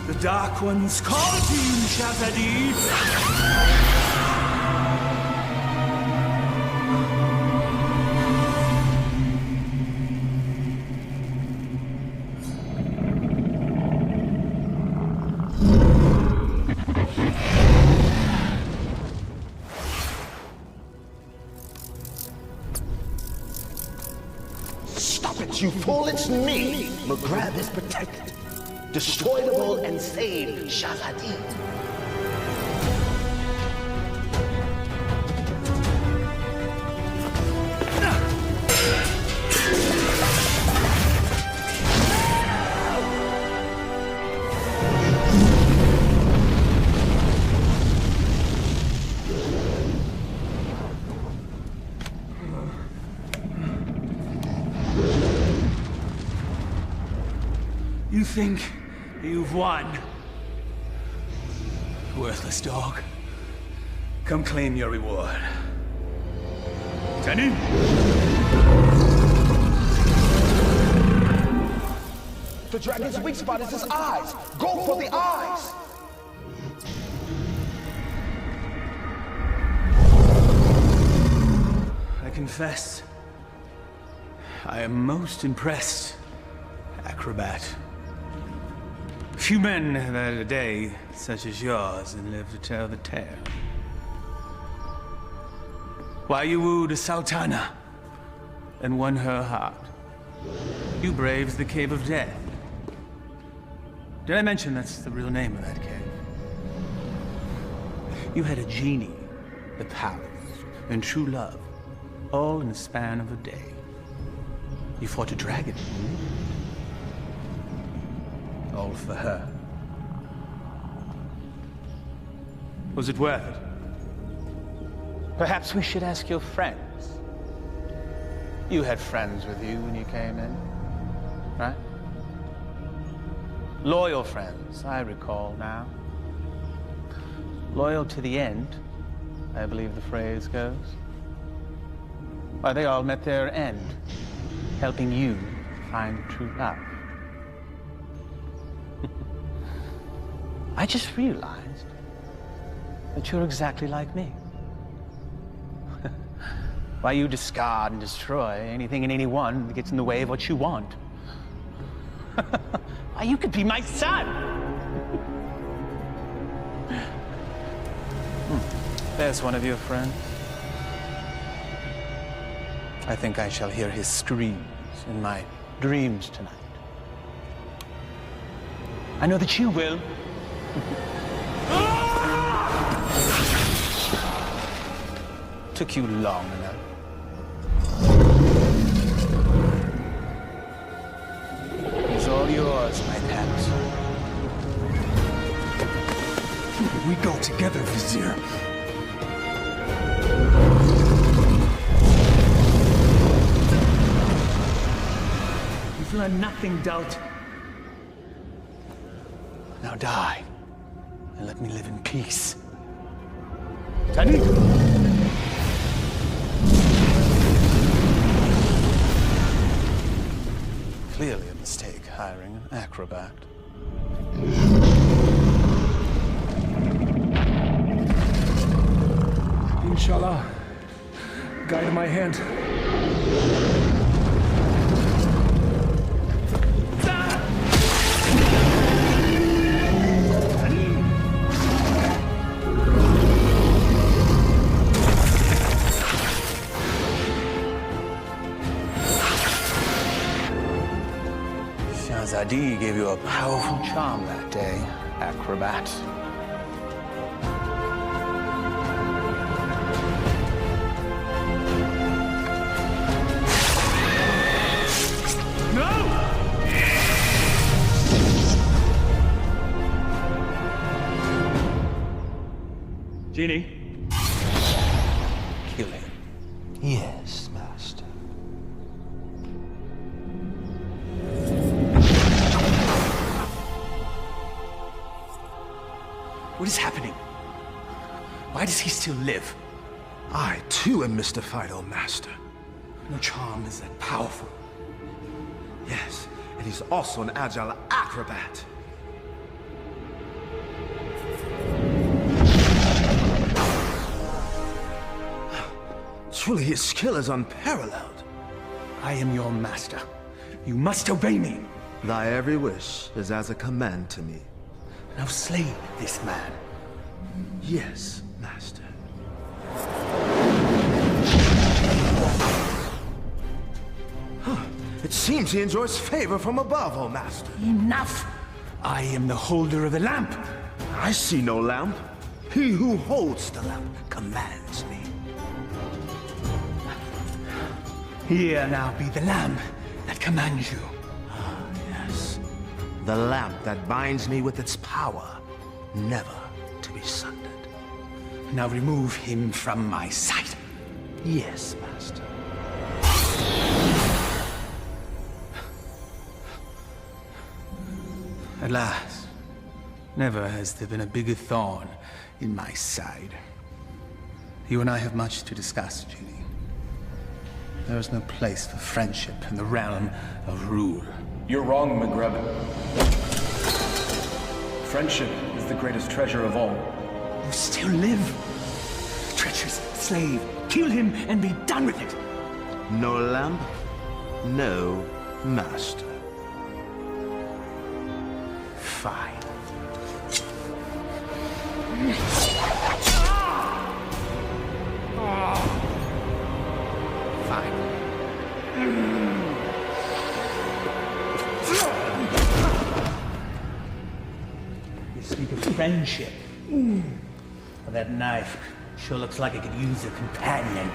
Speaker 2: The Dark Ones call to you, Shazadi!
Speaker 12: Stop it, you fool! It's me! McGrab is protected. Destroy the bull and save Shazadi.
Speaker 2: You think you've won? Worthless dog. Come claim your reward. Tenny?
Speaker 12: The dragon's weak spot is his eyes. Go for the eyes.
Speaker 2: I confess, I am most impressed, acrobat. Few men have had a day such as yours and live to tell the tale. Why you wooed a sultana and won her heart. You braved the Cave of Death. Did I mention that's the real name of that cave? You had a genie, the palace, and true love, all in the span of a day. You fought a dragon. All for her. Was it worth it? Perhaps we should ask your friends. You had friends with you when you came in, right? Loyal friends, I recall now. Loyal to the end, I believe the phrase goes. Why, they all met their end, helping you find true love. I just realized that you're exactly like me. Why you discard and destroy anything and anyone that gets in the way of what you want. Why you could be my son! There's one of your friends. I think I shall hear his screams in my dreams tonight. I know that you will. Took you long enough. It's all yours, my pet.
Speaker 17: We go together, Vizier.
Speaker 2: You've learned nothing, Doubt. Now die, and let me live in peace. Tani! Clearly a mistake hiring an acrobat.
Speaker 17: Inshallah, guide my hand.
Speaker 2: Shahzadi gave you a powerful charm that day, acrobat.
Speaker 4: Genie.
Speaker 2: Kill him.
Speaker 1: Yes, Master.
Speaker 2: What is happening? Why does he still live?
Speaker 12: I, too, am mystified, O Master.
Speaker 2: No charm is that powerful.
Speaker 12: Yes, and he's also an agile acrobat. Truly, his skill is unparalleled.
Speaker 2: I am your master. You must obey me.
Speaker 12: Thy every wish is as a command to me.
Speaker 2: Now slay this man.
Speaker 12: Yes, Master. It seems he enjoys favor from above, O Master.
Speaker 2: Enough! I am the holder of the lamp.
Speaker 12: I see no lamp. He who holds the lamp commands me.
Speaker 2: Here now be the lamp that commands you.
Speaker 12: Ah, yes. The lamp that binds me with its power, never to be sundered.
Speaker 2: Now remove him from my sight.
Speaker 12: Yes, Master.
Speaker 2: At last. Never has there been a bigger thorn in my side. You and I have much to discuss, Genie. There is no place for friendship in the realm of rule.
Speaker 9: You're wrong, McGreb. Friendship is the greatest treasure of all.
Speaker 2: You still live. Treacherous slave. Kill him and be done with it.
Speaker 12: No lamp, no master.
Speaker 2: Fine. Fine. You speak of friendship. Well, that knife sure looks like it could use a companion.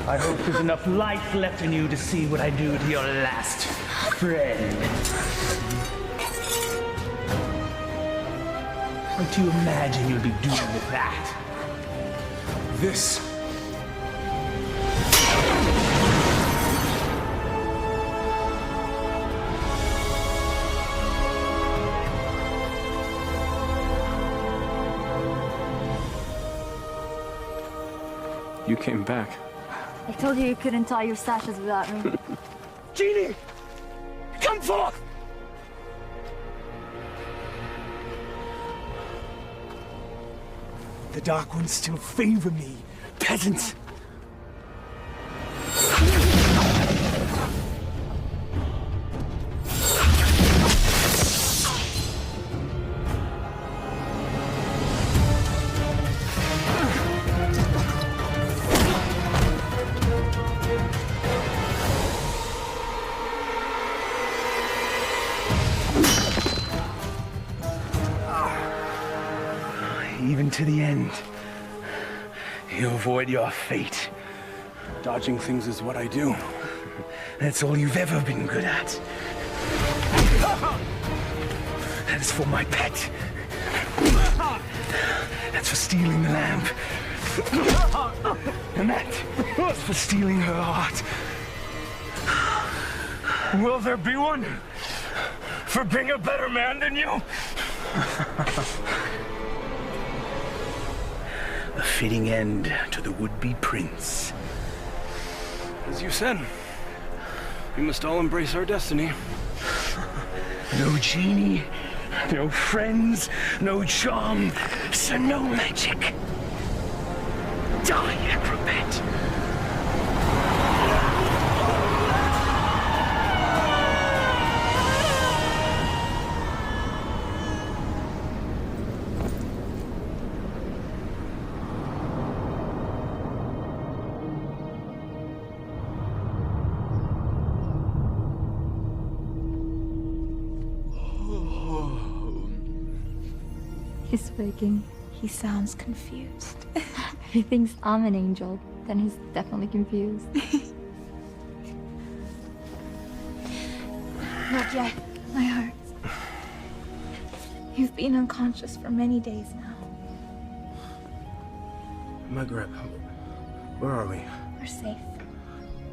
Speaker 2: I hope there's enough life left in you to see what I do to your last friend. What do you imagine you'll be doing with that?
Speaker 17: This.
Speaker 9: You came back.
Speaker 10: I told you couldn't tie your sashes without me.
Speaker 2: Genie! Come forth!
Speaker 17: The Dark Ones still favor me, peasant. Even to the end, you avoid your fate. Dodging things is what I do. That's all you've ever been good at. That is for my pet. That's for stealing the lamp. And that's for stealing her heart. Will there be one for being a better man than you? A fitting end to the would-be prince. As you said, we must all embrace our destiny. No genie, no friends, no charm, so no magic. Die, acrobat!
Speaker 10: He's waking.
Speaker 3: He sounds confused.
Speaker 10: He thinks I'm an angel. Then he's definitely confused.
Speaker 3: Not yet. My heart. You've been unconscious for many days now.
Speaker 17: Maghreb, where are we?
Speaker 3: We're safe.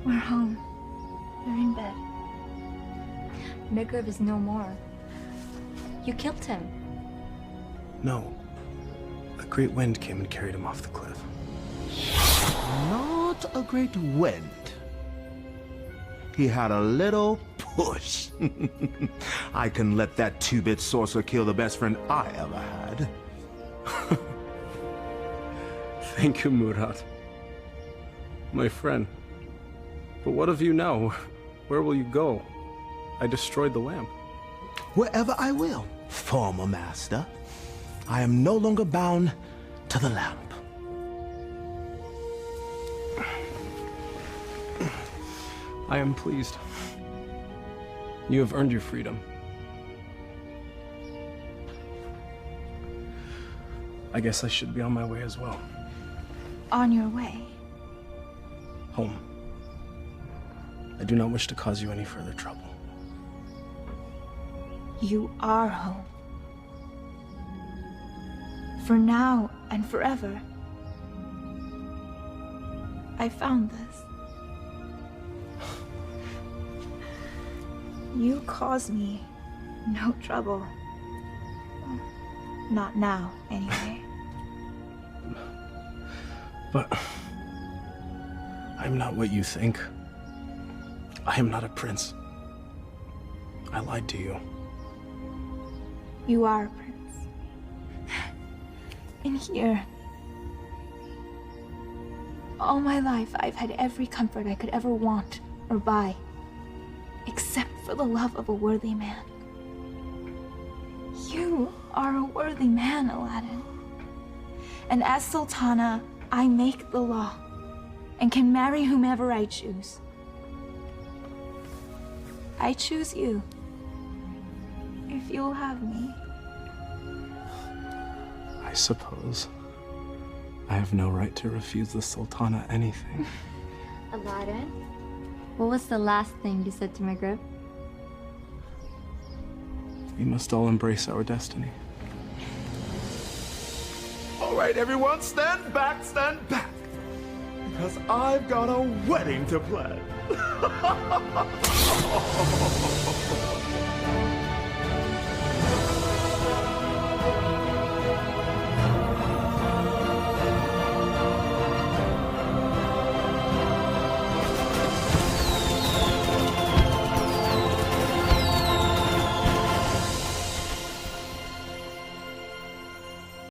Speaker 3: We're home. We're in bed.
Speaker 10: Maghreb is no more. You killed him.
Speaker 17: No. A great wind came and carried him off the cliff.
Speaker 12: Not a great wind. He had a little push. I can let that two-bit sorcerer kill the best friend I ever had.
Speaker 9: Thank you, Murat. My friend. But what of you now? Where will you go? I destroyed the lamp.
Speaker 12: Wherever I will, former master. I am no longer bound to the lamp.
Speaker 9: I am pleased. You have earned your freedom. I guess I should be on my way as well.
Speaker 3: On your way.
Speaker 9: Home. I do not wish to cause you any further trouble.
Speaker 3: You are home. For now and forever. I found this. You cause me no trouble. Not now, anyway.
Speaker 9: But I'm not what you think. I am not a prince. I lied to you.
Speaker 3: You are a prince. In here. All my life, I've had every comfort I could ever want or buy. Except for the love of a worthy man. You are a worthy man, Aladdin. And as Sultana, I make the law and can marry whomever I choose. I choose you. If you'll have me.
Speaker 9: I suppose I have no right to refuse the Sultana anything.
Speaker 10: Aladdin? What was the last thing you said to Maghreb?
Speaker 9: We must all embrace our destiny.
Speaker 12: All right, everyone, stand back, because I've got a wedding to plan.